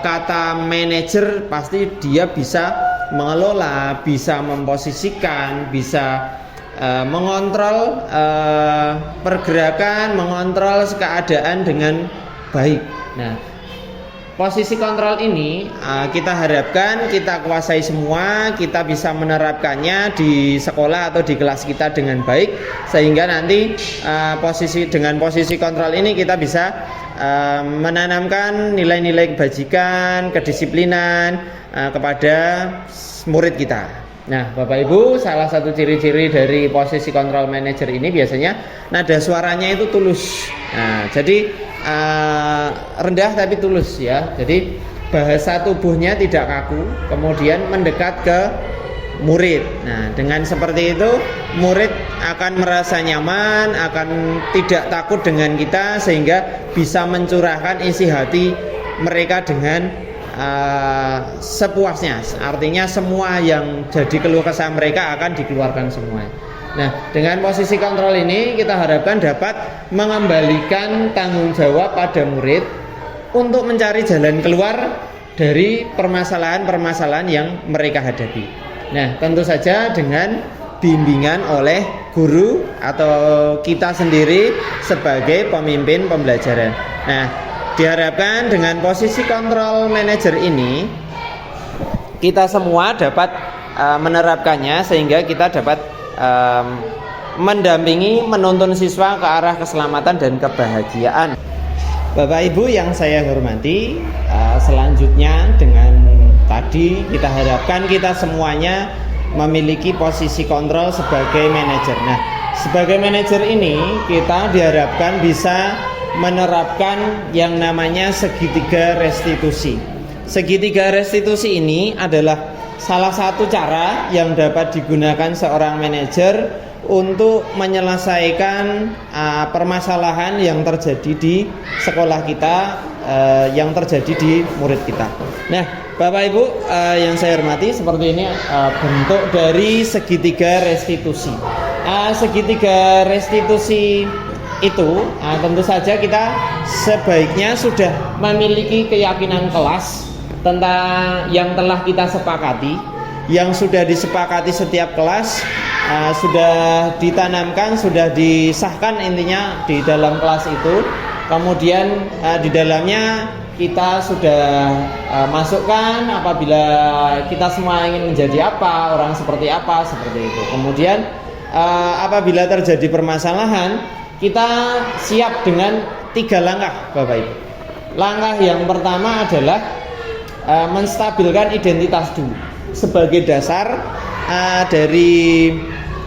kata manajer, pasti dia bisa mengelola, bisa memposisikan, bisa mengontrol pergerakan, mengontrol keadaan dengan baik. Nah, posisi kontrol ini kita harapkan kita kuasai semua, kita bisa menerapkannya di sekolah atau di kelas kita dengan baik, sehingga nanti dengan posisi kontrol ini kita bisa menanamkan nilai-nilai kebajikan, kedisiplinan kepada murid kita. Nah, Bapak Ibu, salah satu ciri-ciri dari posisi kontrol manager ini biasanya nada suaranya itu tulus. Nah, jadi rendah tapi tulus ya. Jadi bahasa tubuhnya tidak kaku, kemudian mendekat ke murid. Nah, dengan seperti itu murid akan merasa nyaman, akan tidak takut dengan kita, sehingga bisa mencurahkan isi hati mereka dengan sepuasnya. Artinya semua yang jadi keluh kesah mereka akan dikeluarkan semua. Nah, dengan posisi kontrol ini kita harapkan dapat mengembalikan tanggung jawab pada murid untuk mencari jalan keluar dari permasalahan-permasalahan yang mereka hadapi. Nah, tentu saja dengan bimbingan oleh guru atau kita sendiri sebagai pemimpin pembelajaran. Nah, diharapkan dengan posisi kontrol manajer ini kita semua dapat menerapkannya, sehingga kita dapat mendampingi, menuntun siswa ke arah keselamatan dan kebahagiaan. Bapak Ibu yang saya hormati, selanjutnya dengan tadi kita harapkan kita semuanya memiliki posisi kontrol sebagai manajer. Nah, sebagai manajer ini kita diharapkan bisa menerapkan yang namanya segitiga restitusi. Segitiga restitusi ini adalah salah satu cara yang dapat digunakan seorang manajer untuk menyelesaikan permasalahan yang terjadi di sekolah kita, yang terjadi di murid kita. Nah, Bapak Ibu yang saya hormati, seperti ini bentuk dari segitiga restitusi. Segitiga restitusi itu, tentu saja kita sebaiknya sudah memiliki keyakinan kelas tentang yang telah kita sepakati, yang sudah disepakati setiap kelas, sudah ditanamkan, sudah disahkan intinya di dalam kelas itu. Kemudian di dalamnya kita sudah masukkan apabila kita semua ingin menjadi apa, orang seperti apa, seperti itu. Kemudian apabila terjadi permasalahan, kita siap dengan 3 langkah, Bapak Ibu. Langkah yang pertama adalah menstabilkan identitas dulu. Sebagai dasar dari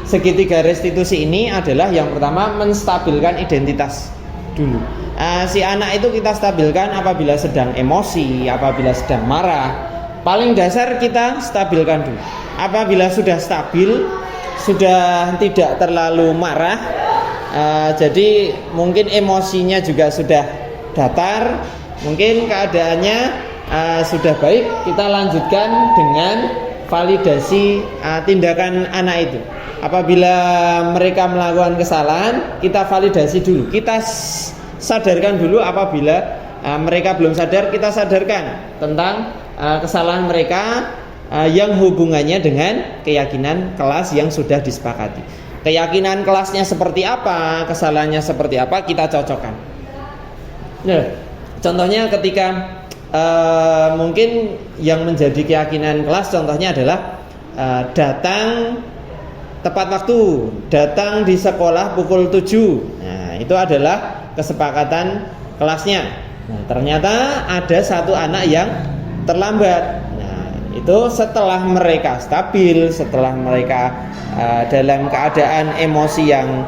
segitiga restitusi ini adalah yang pertama menstabilkan identitas dulu. Si anak itu kita stabilkan apabila sedang emosi, apabila sedang marah. Paling dasar kita stabilkan dulu. Apabila sudah stabil, sudah tidak terlalu marah, jadi mungkin emosinya juga sudah datar, mungkin keadaannya sudah baik, kita lanjutkan dengan validasi tindakan anak itu. Apabila mereka melakukan kesalahan, kita validasi dulu, kita sadarkan dulu. Apabila mereka belum sadar, kita sadarkan tentang kesalahan mereka yang hubungannya dengan keyakinan kelas yang sudah disepakati. Keyakinan kelasnya seperti apa, kesalahannya seperti apa, kita cocokkan. Nah, contohnya ketika mungkin yang menjadi keyakinan kelas contohnya adalah datang tepat waktu, datang di sekolah pukul 7. Nah, itu adalah kesepakatan kelasnya. Nah, ternyata ada satu anak yang terlambat. Itu setelah mereka stabil, setelah mereka dalam keadaan emosi yang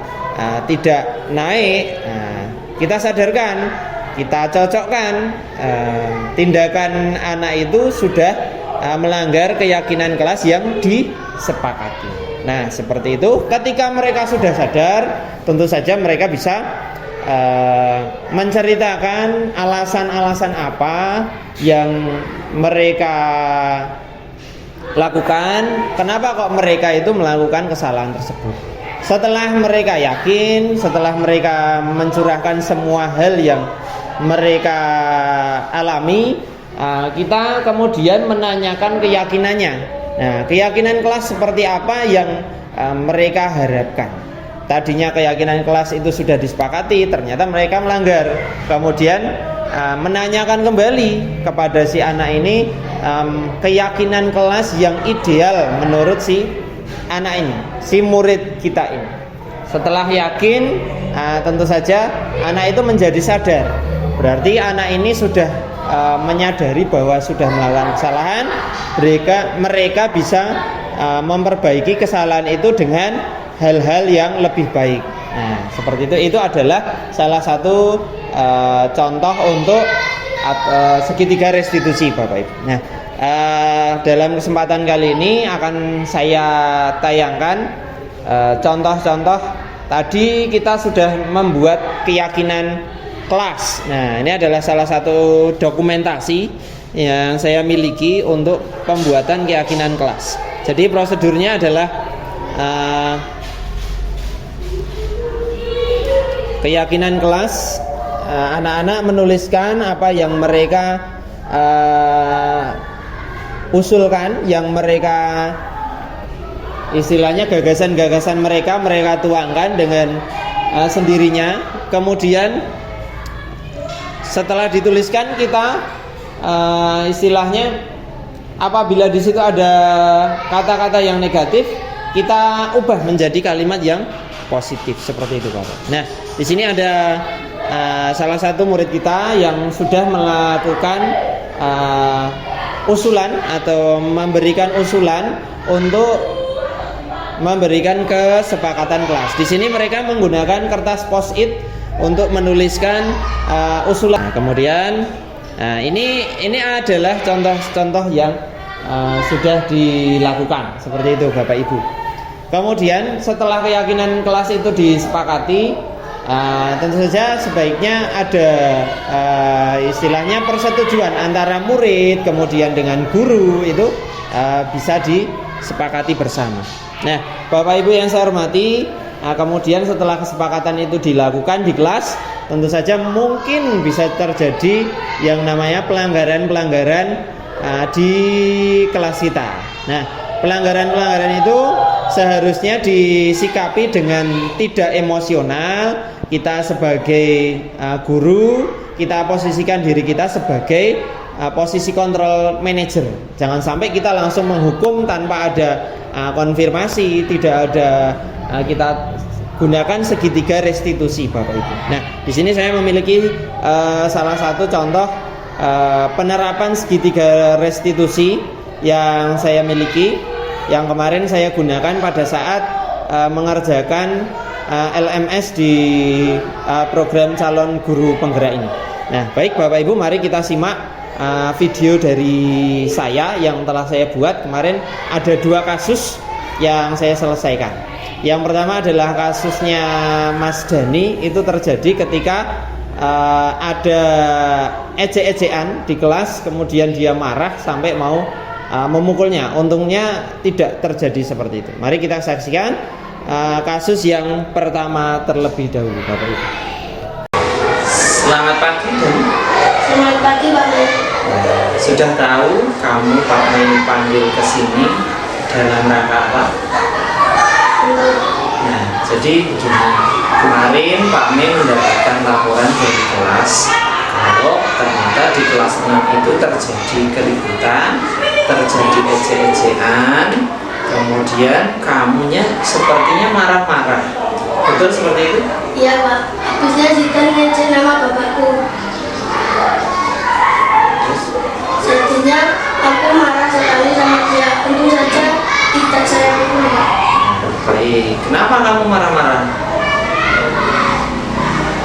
tidak naik, kita sadarkan, kita cocokkan tindakan anak itu sudah melanggar keyakinan kelas yang disepakati. Nah, seperti itu. Ketika mereka sudah sadar, tentu saja mereka bisa menceritakan alasan-alasan apa yang mereka lakukan, kenapa kok mereka itu melakukan kesalahan tersebut. Setelah mereka yakin, setelah mereka mencurahkan semua hal yang mereka alami, kita kemudian menanyakan keyakinannya. Nah, keyakinan kelas seperti apa yang mereka harapkan. Tadinya keyakinan kelas itu sudah disepakati, ternyata mereka melanggar. Kemudian menanyakan kembali kepada si anak ini keyakinan kelas yang ideal menurut si anak ini, si murid kita ini. Setelah yakin, tentu saja anak itu menjadi sadar. Berarti anak ini sudah menyadari bahwa sudah melakukan kesalahan. Mereka bisa memperbaiki kesalahan itu dengan hal-hal yang lebih baik. Nah, seperti itu. Itu adalah salah satu contoh untuk segitiga restitusi, Bapak Ibu. Nah, dalam kesempatan kali ini akan saya tayangkan contoh-contoh. Tadi kita sudah membuat keyakinan kelas. Nah, ini adalah salah satu dokumentasi yang saya miliki untuk pembuatan keyakinan kelas. Jadi prosedurnya adalah keyakinan kelas, anak-anak menuliskan apa yang mereka usulkan, yang mereka istilahnya gagasan-gagasan mereka tuangkan dengan sendirinya. Kemudian setelah dituliskan, kita istilahnya apabila di situ ada kata-kata yang negatif, kita ubah menjadi kalimat yang positif, seperti itu, Bapak. Nah, di sini ada salah satu murid kita yang sudah melakukan usulan atau memberikan usulan untuk memberikan kesepakatan kelas. Di sini mereka menggunakan kertas post-it untuk menuliskan usulan. Nah, kemudian ini adalah contoh-contoh yang sudah dilakukan, seperti itu, Bapak Ibu. Kemudian setelah keyakinan kelas itu disepakati, tentu saja sebaiknya ada istilahnya persetujuan antara murid kemudian dengan guru, itu bisa disepakati bersama. Nah, Bapak Ibu yang saya hormati, Nah, kemudian setelah kesepakatan itu dilakukan di kelas, tentu saja mungkin bisa terjadi yang namanya pelanggaran-pelanggaran di kelas kita. Nah, pelanggaran-pelanggaran itu seharusnya disikapi dengan tidak emosional. Kita sebagai guru, kita posisikan diri kita sebagai posisi kontrol manager. Jangan sampai kita langsung menghukum tanpa ada konfirmasi, tidak ada kita gunakan segitiga restitusi, Bapak Ibu. Nah, di sini saya memiliki salah satu contoh penerapan segitiga restitusi yang saya miliki, yang kemarin saya gunakan pada saat mengerjakan LMS di program calon guru penggerak ini. Nah, baik Bapak Ibu, mari kita simak video dari saya yang telah saya buat kemarin. Ada 2 kasus yang saya selesaikan. Yang pertama adalah kasusnya Mas Dani. Itu terjadi ketika ada ejek-ejekan di kelas, kemudian dia marah sampai mau memukulnya. Untungnya tidak terjadi seperti itu. Mari kita saksikan kasus yang pertama terlebih dahulu, Bapak Ibu. Selamat pagi, Dani. Selamat pagi, Pak Mei. Sudah tahu kamu Pak Mei panggil ke sini dalam rangka apa? Nah, jadi begini. Kemarin Pak Mei mendapatkan laporan dari kelas kalau ternyata di kelas 6 itu terjadi keributan, terjadi ejek-ejekan, kemudian kamunya sepertinya marah-marah. Betul seperti itu? Iya, Pak. Habisnya Zidan ngecek nama bapakku. Jadinya aku marah sekali sama dia. Untung saja tidak saya pukul, Pak. Baik, kenapa kamu marah-marah?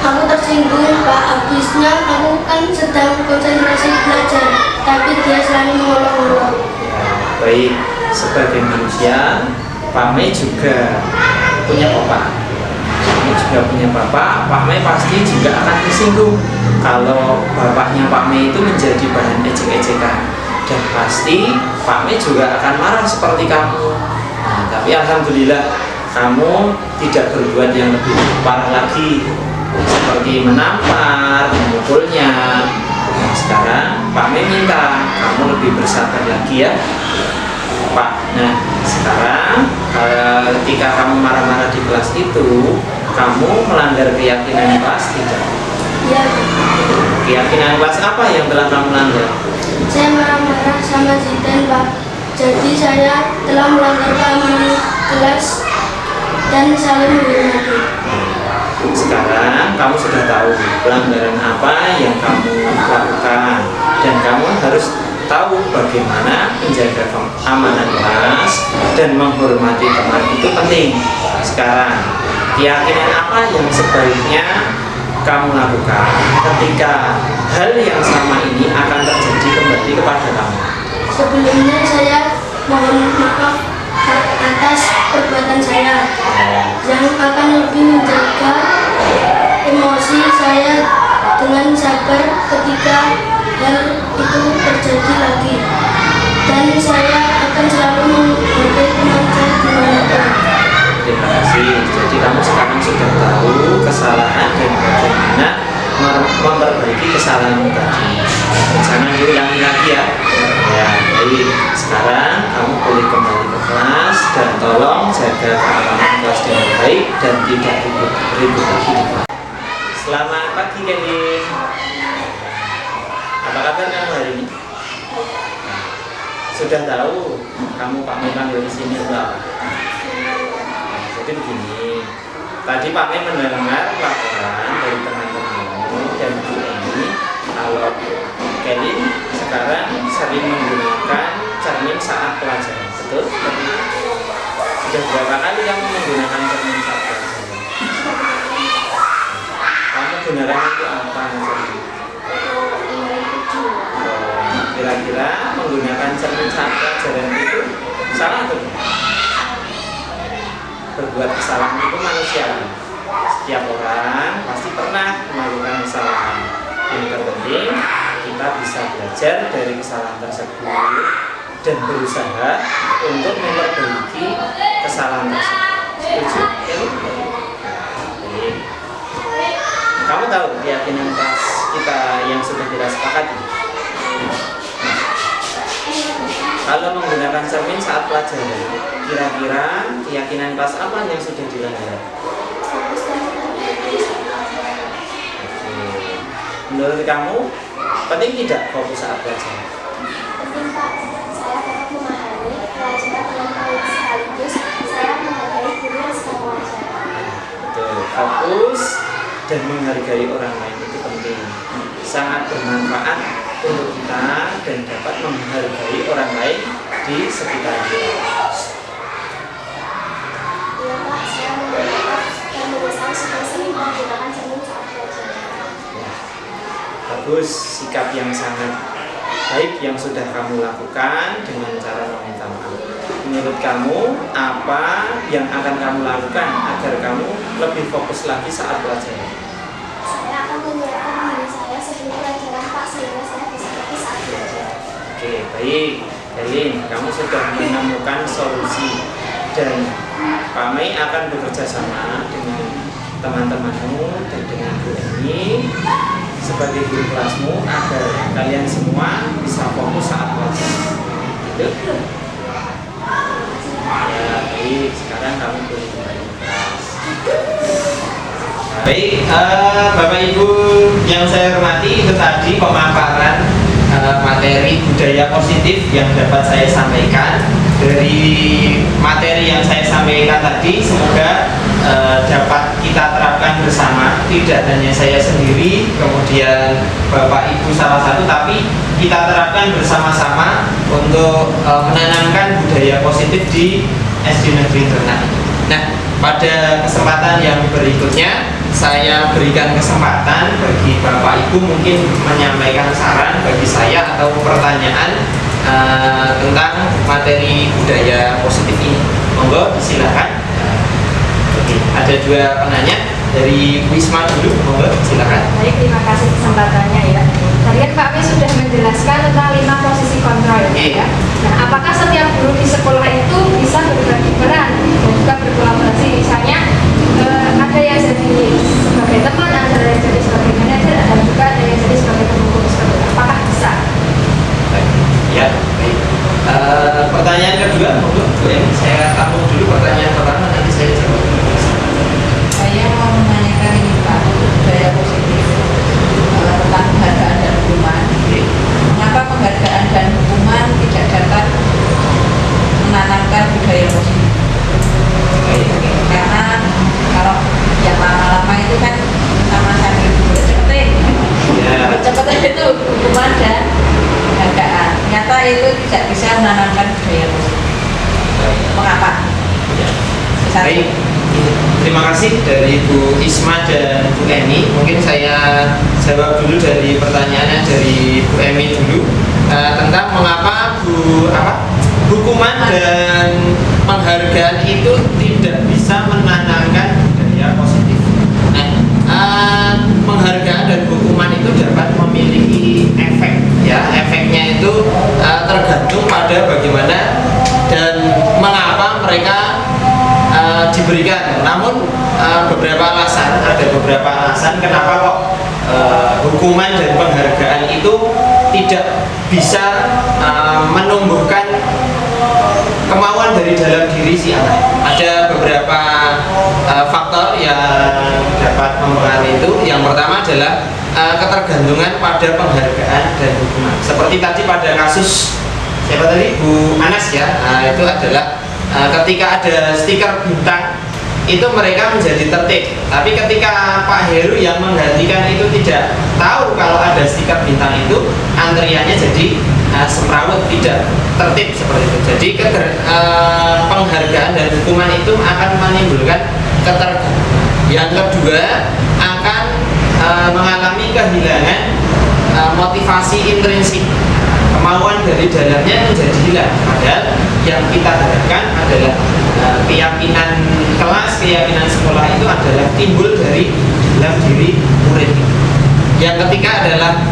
Aku tersinggung, Pak. Habisnya aku kan sedang konsentrasi belajar, tapi dia selalu mengolok-olok. Baik, sebagai manusia, Pak Mei juga punya bapak. Pak Mei juga punya bapak. Pak Mei pasti juga akan tersinggung kalau bapaknya Pak Mei itu menjadi bahan ejek-ejekan. Dan pasti Pak Mei juga akan marah seperti kamu. Nah, tapi alhamdulillah kamu tidak berbuat yang lebih parah lagi, seperti menampar, memukulnya. Nah, sekarang Pak Mei minta kamu lebih bersabar lagi ya, Pak. Nah, sekarang ketika kamu marah-marah di kelas itu, kamu melanggar keyakinan kelas tidak? Iya, Pak. Keyakinan kelas apa yang telah kamu langgar? Saya marah-marah sama Zidan, Pak. Jadi saya telah melanggar keamanan kelas dan saling menghormati. Sekarang kamu sudah tahu pelanggaran apa yang kamu lakukan, dan kamu harus tahu bagaimana menjaga keamanan kelas dan menghormati teman itu penting. Sekarang, keyakinan apa yang sebaiknya kamu lakukan ketika hal yang sama ini akan terjadi kembali kepada kamu? Sebelumnya saya mohon maaf atas perbuatan saya yang akan lebih menjaga emosi saya dengan sabar ketika hal itu terjadi lagi, dan saya akan selalu menghargai teman saya dimanapun. Terima kasih. Jadi kamu sekarang sudah tahu kesalahan dan bagaimana memperbaiki kesalahan tadi. Jangan diulangi lagi ya. Ya, baik. Sekarang kamu boleh kembali ke kelas dan tolong jaga keamanan kelas dengan baik dan tidak ribut lagi di kelas. Selamat pagi, Kevin. Apa kabar kamu hari ini? Sudah tahu kamu Pak Mei panggil di sini untuk apa? Jadi begini, tadi Pak Mei mendengar laporan dari teman-teman dan Bu ini kalau Kelly sekarang sering menggunakan cermin saat pelajaran. Betul? Sudah berapa kali kamu menggunakan cermin saat pelajaran? Kamu gunakan itu apa? Kira-kira menggunakan cermin saat pelajaran itu salah atau tidak? Berbuat kesalahan itu manusiawi. Setiap orang pasti pernah melakukan kesalahan. Yang terpenting kita bisa belajar dari kesalahan tersebut dan berusaha untuk memperbaiki kesalahan tersebut. Setuju? Kamu tahu keyakinan kelas kita yang sudah kita sepakati? Kalau menggunakan cermin saat pelajaran, kira-kira keyakinan kelas apa yang sudah dilanggar? Menurut kamu, penting tidak fokus saat pelajaran? Penting Pak, saya tetap memahami pelajaran dengan baik sekaligus saya menghargai guru yang sedang mengajar. Betul, fokus dan menghargai orang lain itu penting, sangat bermanfaat untuk kita dan dapat menghargai orang lain di sekitar kita. Iya Pak, saya menyesal dan menyesal sudah sering menggunakan cermin saat pelajaran. Bagus, sikap yang sangat baik yang sudah kamu lakukan dengan cara meminta maaf. Menurut kamu, apa yang akan kamu lakukan agar kamu lebih fokus lagi saat pelajaran? Saya akan menyiapkan diri saya sebelum pelajaran Pak sehingga saya bisa fokus saat belajar. Oke, baik. Elin, kamu sudah menemukan solusi dan Pak Mei akan bekerja sama dengan teman-temanmu dan dengan Bu Eni sebagai guru kelasmu agar kalian semua bisa fokus saat pelajaran. Gitu? Ya, baik. Sekarang kamu boleh kembali ke kelas. Baik, Bapak Ibu yang saya hormati, itu tadi pemaparan materi budaya positif yang dapat saya sampaikan. Dari materi yang saya sampaikan tadi, semoga dapat kita terapkan bersama, tidak hanya saya sendiri, kemudian Bapak Ibu salah satu, tapi kita terapkan bersama-sama untuk menanamkan budaya positif di SD Negeri Ternate. Nah, pada kesempatan yang berikutnya saya berikan kesempatan bagi Bapak Ibu mungkin menyampaikan saran bagi saya atau pertanyaan tentang materi budaya positif ini. Monggo silakan. Oke, ada dua penanya dari Wisma dulu, monggo silakan. Baik, terima kasih kesempatannya ya. Tadi kan Pak Mei sudah menjelaskan tentang 5 posisi kontrol ya. Nah, apakah setiap guru di sekolah itu bisa berbagi peran dan juga berkolaborasi? Misalnya ada yang jadi sebagai teman, ada yang jadi sebagai manajer, dan juga ada yang jadi sebagai pemukul seperti itu. Apakah bisa? Ya, baik. Pertanyaan kedua, monggo. Saya tamu dulu pertanyaan pertama, nanti saya jawab. Saya mau menanyakan ini Pak, budaya positif tentang penghargaan dan hukuman. Mengapa penghargaan dan hukuman tidak dapat menanamkan budaya positif? Karena kalau yang lama-lama itu kan sama sambil cepetin, cepetin itu hukuman dan penghargaan. Ternyata itu tidak bisa menanamkan budaya positif. Mengapa? Baik. Terima kasih dari Bu Isma dan Bu Eni. Mungkin saya jawab dulu dari pertanyaannya dari Bu Emi dulu tentang mengapa hukuman dan penghargaan itu tidak bisa menanamkan budaya positif. Nah, penghargaan dan hukuman itu dapat memiliki efek, ya. Efeknya itu tergantung pada bagaimana dan mengapa mereka diberikan. Namun ada beberapa alasan kenapa kok hukuman dan penghargaan itu tidak bisa menumbuhkan kemauan dari dalam diri si anak. Ada beberapa faktor yang dapat mempengaruhi itu. Yang pertama adalah ketergantungan pada penghargaan dan hukuman. Seperti tadi pada kasus siapa tadi, Bu Anas ya, itu adalah ketika ada stiker bintang itu mereka menjadi tertib, tapi ketika Pak Heru yang menggantikan itu tidak tahu kalau ada stiker bintang itu, antriannya jadi semrawut, tidak tertib seperti itu. Jadi penghargaan dan hukuman itu akan menimbulkan ketergantungan. Yang kedua, akan mengalami kehilangan motivasi intrinsik, kemauan dari dalamnya menjadi hilang. Padahal yang kita harapkan adalah keyakinan kelas, keyakinan sekolah itu adalah timbul dari dalam diri murid. Yang ketiga adalah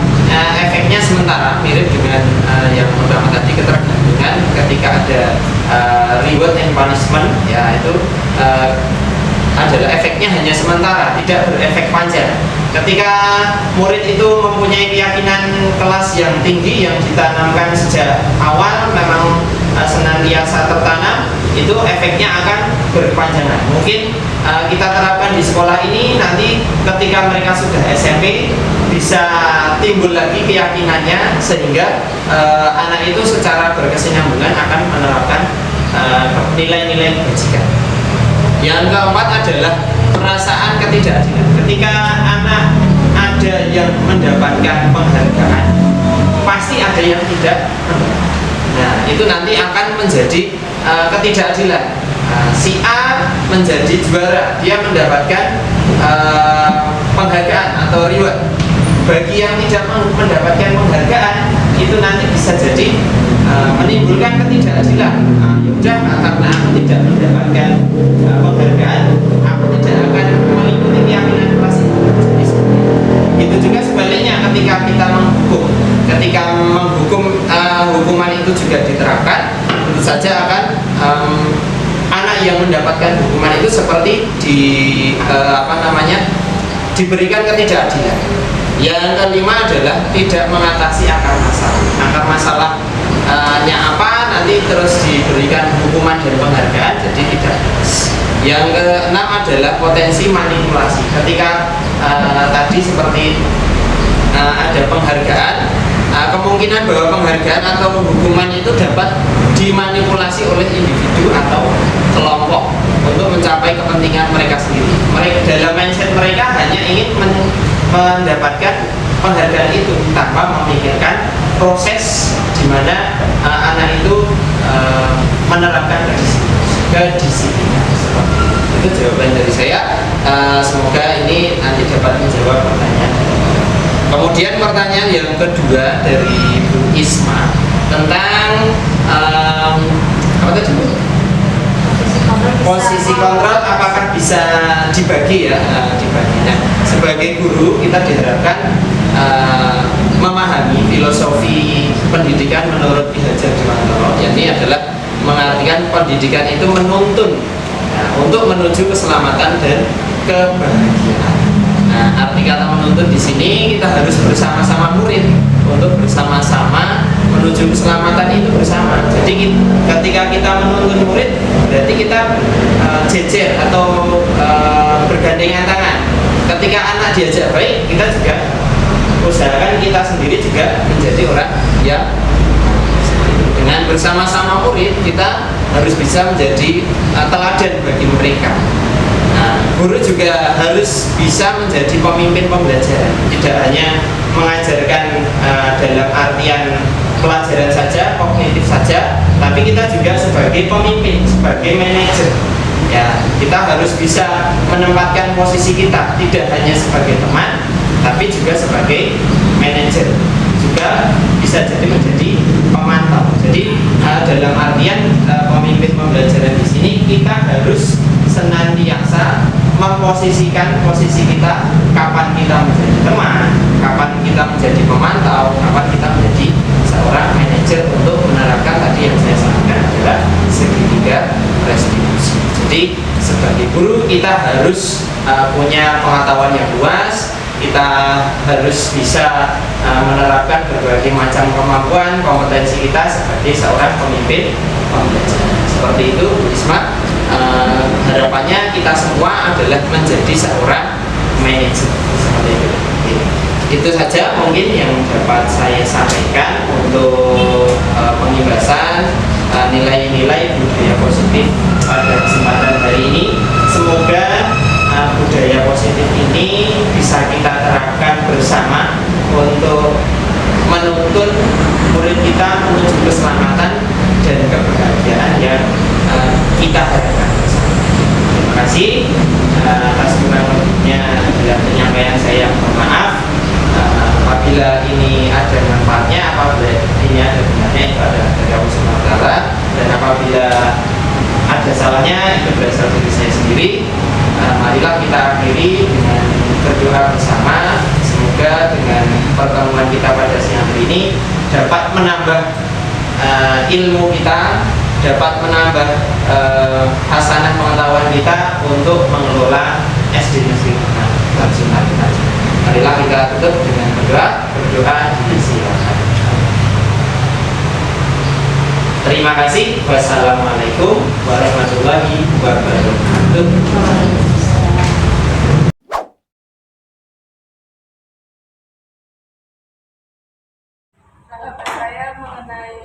efeknya sementara, mirip dengan yang pertama tadi, ketergantungan. Ketika ada reward and punishment, ya itu adalah efeknya hanya sementara, tidak berefek panjang. Ketika murid itu mempunyai keyakinan kelas yang tinggi yang ditanamkan sejak awal, memang senantiasa tertanam, itu efeknya akan berkepanjangan. Mungkin kita terapkan di sekolah ini, nanti ketika mereka sudah SMP bisa timbul lagi keyakinannya, sehingga anak itu secara berkesinambungan akan menerapkan nilai-nilai kebajikan. Yang keempat adalah perasaan ketidakadilan. Ketika anak ada yang mendapatkan penghargaan, pasti ada yang tidak. Nah, itu nanti akan menjadi ketidakadilan. Si A menjadi juara, dia mendapatkan penghargaan atau reward. Bagi yang tidak mendapatkan penghargaan, itu nanti bisa jadi menimbulkan ketidakadilan. Ya udah, karena aku tidak mendapatkan penghargaan, aku tidak akan mengikuti keyakinan kelas itu. Itu juga sebaliknya ketika kita menghukum. Ketika menghukum, hukuman itu juga diterapkan, tentu saja akan anak yang mendapatkan hukuman itu seperti diberikan ketidakadilan. Yang kelima adalah tidak mengatasi akar masalah. Akar masalahnya apa, nanti terus diberikan hukuman dan penghargaan, jadi tidak. Yang keenam adalah potensi manipulasi. Ketika tadi seperti ada penghargaan, kemungkinan bahwa penghargaan atau hukuman itu dapat dimanipulasi oleh individu atau kelompok untuk mencapai kepentingan mereka sendiri. Mereka dalam mindset mereka hanya ingin mendapatkan penghargaan itu tanpa memikirkan proses di mana anak itu menerapkan kedisiplinan. Itu jawaban dari saya. Semoga ini nanti dapat menjawab pertanyaan. Kemudian pertanyaan yang kedua dari Bu Isma tentang apa tadi Bu? Posisi kontrol apakah bisa dibagi ya? Dibagi. Nah, sebagai guru kita diharapkan memahami filosofi pendidikan menurut Ki Hajar Dewantara. Ini adalah mengartikan pendidikan itu menuntun untuk menuju keselamatan dan kebahagiaan. Nah, arti kata menuntun di sini kita harus bersama-sama murid untuk bersama-sama menuju keselamatan itu bersama. Jadi ketika kita menuntun murid, berarti kita jejer atau bergandengan tangan. Ketika anak diajak baik, kita juga usahakan kita sendiri juga menjadi orang yang dengan bersama-sama murid kita harus bisa menjadi teladan bagi mereka. Nah, guru juga harus bisa menjadi pemimpin pembelajaran, tidak hanya mengajarkan dalam artian pelajaran saja, kognitif saja, tapi kita juga sebagai pemimpin, sebagai manajer. Ya, kita harus bisa menempatkan posisi kita tidak hanya sebagai teman, tapi juga sebagai manajer. Juga bisa jadi menjadi pemantau. Jadi dalam artian pemimpin pembelajaran di sini kita harus senantiasa memposisikan posisi kita, kapan kita menjadi teman, kapan kita menjadi pemantau, kapan kita menjadi seorang manajer untuk menerapkan tadi yang saya sampaikan adalah segitiga restitusi. Jadi sebagai guru kita harus punya pengetahuan yang luas, kita harus bisa menerapkan berbagai macam kemampuan, kompetensi kita sebagai seorang pemimpin pembelajaran. Seperti itu Bu Isma. Harapannya kita semua adalah menjadi seorang manajer seperti itu. Itu saja mungkin yang dapat saya sampaikan untuk pembahasan nilai-nilai budaya positif pada kesempatan hari ini. Semoga budaya positif ini bisa kita terapkan bersama untuk menuntun murid kita menuju keselamatan dan kebahagiaan yang kita harapkan bersama. Terima kasih atas kurang-lebihnya dalam penyampaian saya. Mohon maaf apabila ini ada manfaatnya, apabila ini ada gunanya, itu adalah dari Allah Subhanahu wa Ta'ala, dan apabila ada salahnya itu berasal dari saya sendiri. Marilah kita akhiri dengan berdoa bersama. Semoga dengan pertemuan kita pada siang hari ini dapat menambah ilmu kita, dapat menambah hasanah pengetahuan kita untuk mengelola SD Negeri Tarjungan. Marilah kita tutup dengan berdoa disilakan. Terima kasih. Wassalamualaikum warahmatullahi wabarakatuh. Tanggapan saya mengenai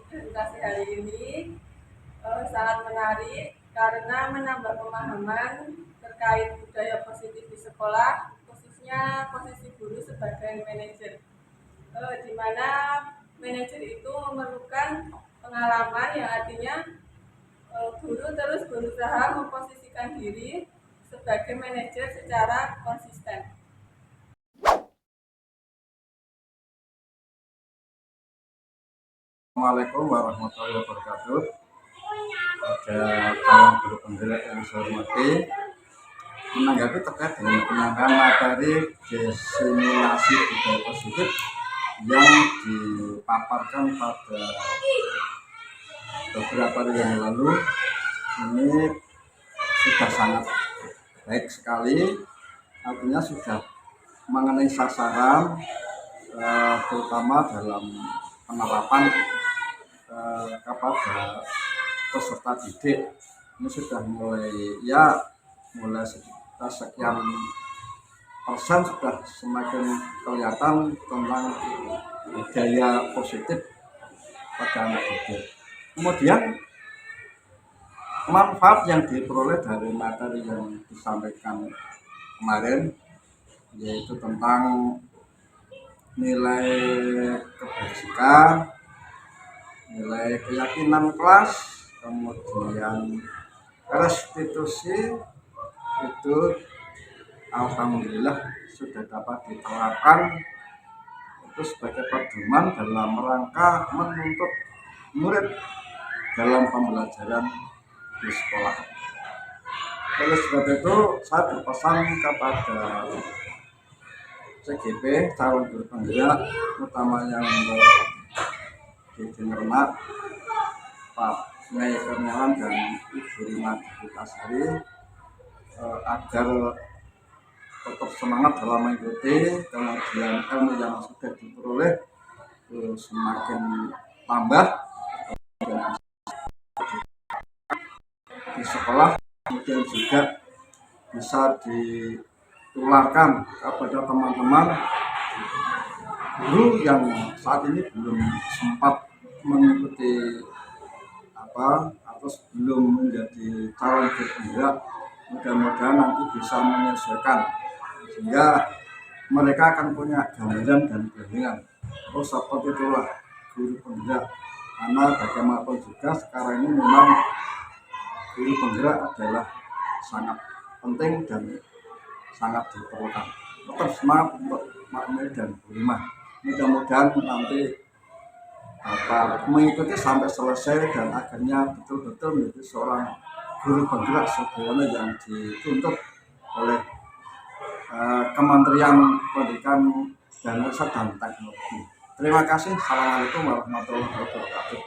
presentasi hari ini sangat menarik karena menambah pemahaman terkait budaya positif di sekolah, khususnya posisi guru sebagai manajer, di mana manajer itu memerlukan pengalaman yang artinya guru terus berusaha memposisikan diri sebagai manajer secara konsisten. Assalamualaikum warahmatullahi wabarakatuh. Pada calon guru penggerak yang saya hormati, menanggapi terkait dengan penyampaian materi disimulasi budaya positif yang dipaparkan pada beberapa hari yang lalu, ini sudah sangat baik sekali, artinya sudah mengenai sasaran, terutama dalam penerapan kepada peserta didik. Ini sudah mulai sekian persen sudah semakin kelihatan tentang budaya positif pada anak didik. Kemudian manfaat yang diperoleh dari materi yang disampaikan kemarin, yaitu tentang nilai kebajikan, nilai keyakinan kelas, kemudian restitusi, itu alhamdulillah sudah dapat diterapkan itu sebagai pedoman dalam rangka menuntut murid dalam pembelajaran di sekolah. Oleh sebab itu saya berpesan kepada CGP, calon guru penggerak, utamanya untuk Didi Nurmat, Pak Nyai Kurniawan dan Ibu Rima Putasari, agar tetap semangat dalam mengikuti, kemudian ilmu yang sudah diperoleh semakin tambah di sekolah, kemudian juga bisa ditularkan kepada teman-teman guru yang saat ini belum sempat mengikuti atau belum menjadi calon guru penggerak. Mudah-mudahan nanti bisa menyesuaikan sehingga mereka akan punya gambaran dan bayangan, oh seperti itulah guru penggerak. Karena bagaimanapun juga sekarang ini memang guru penggerak adalah sangat penting dan sangat diperlukan. Tetap semangat untuk Pak Nyai dan Bu Rima. Mudah-mudahan nanti mengikuti sampai selesai dan akhirnya betul-betul menjadi seorang guru penggerak sebagaimana yang dituntut oleh Kementerian Pendidikan dan Riset dan Teknologi. Terima kasih. Assalamualaikum warahmatullahi wabarakatuh.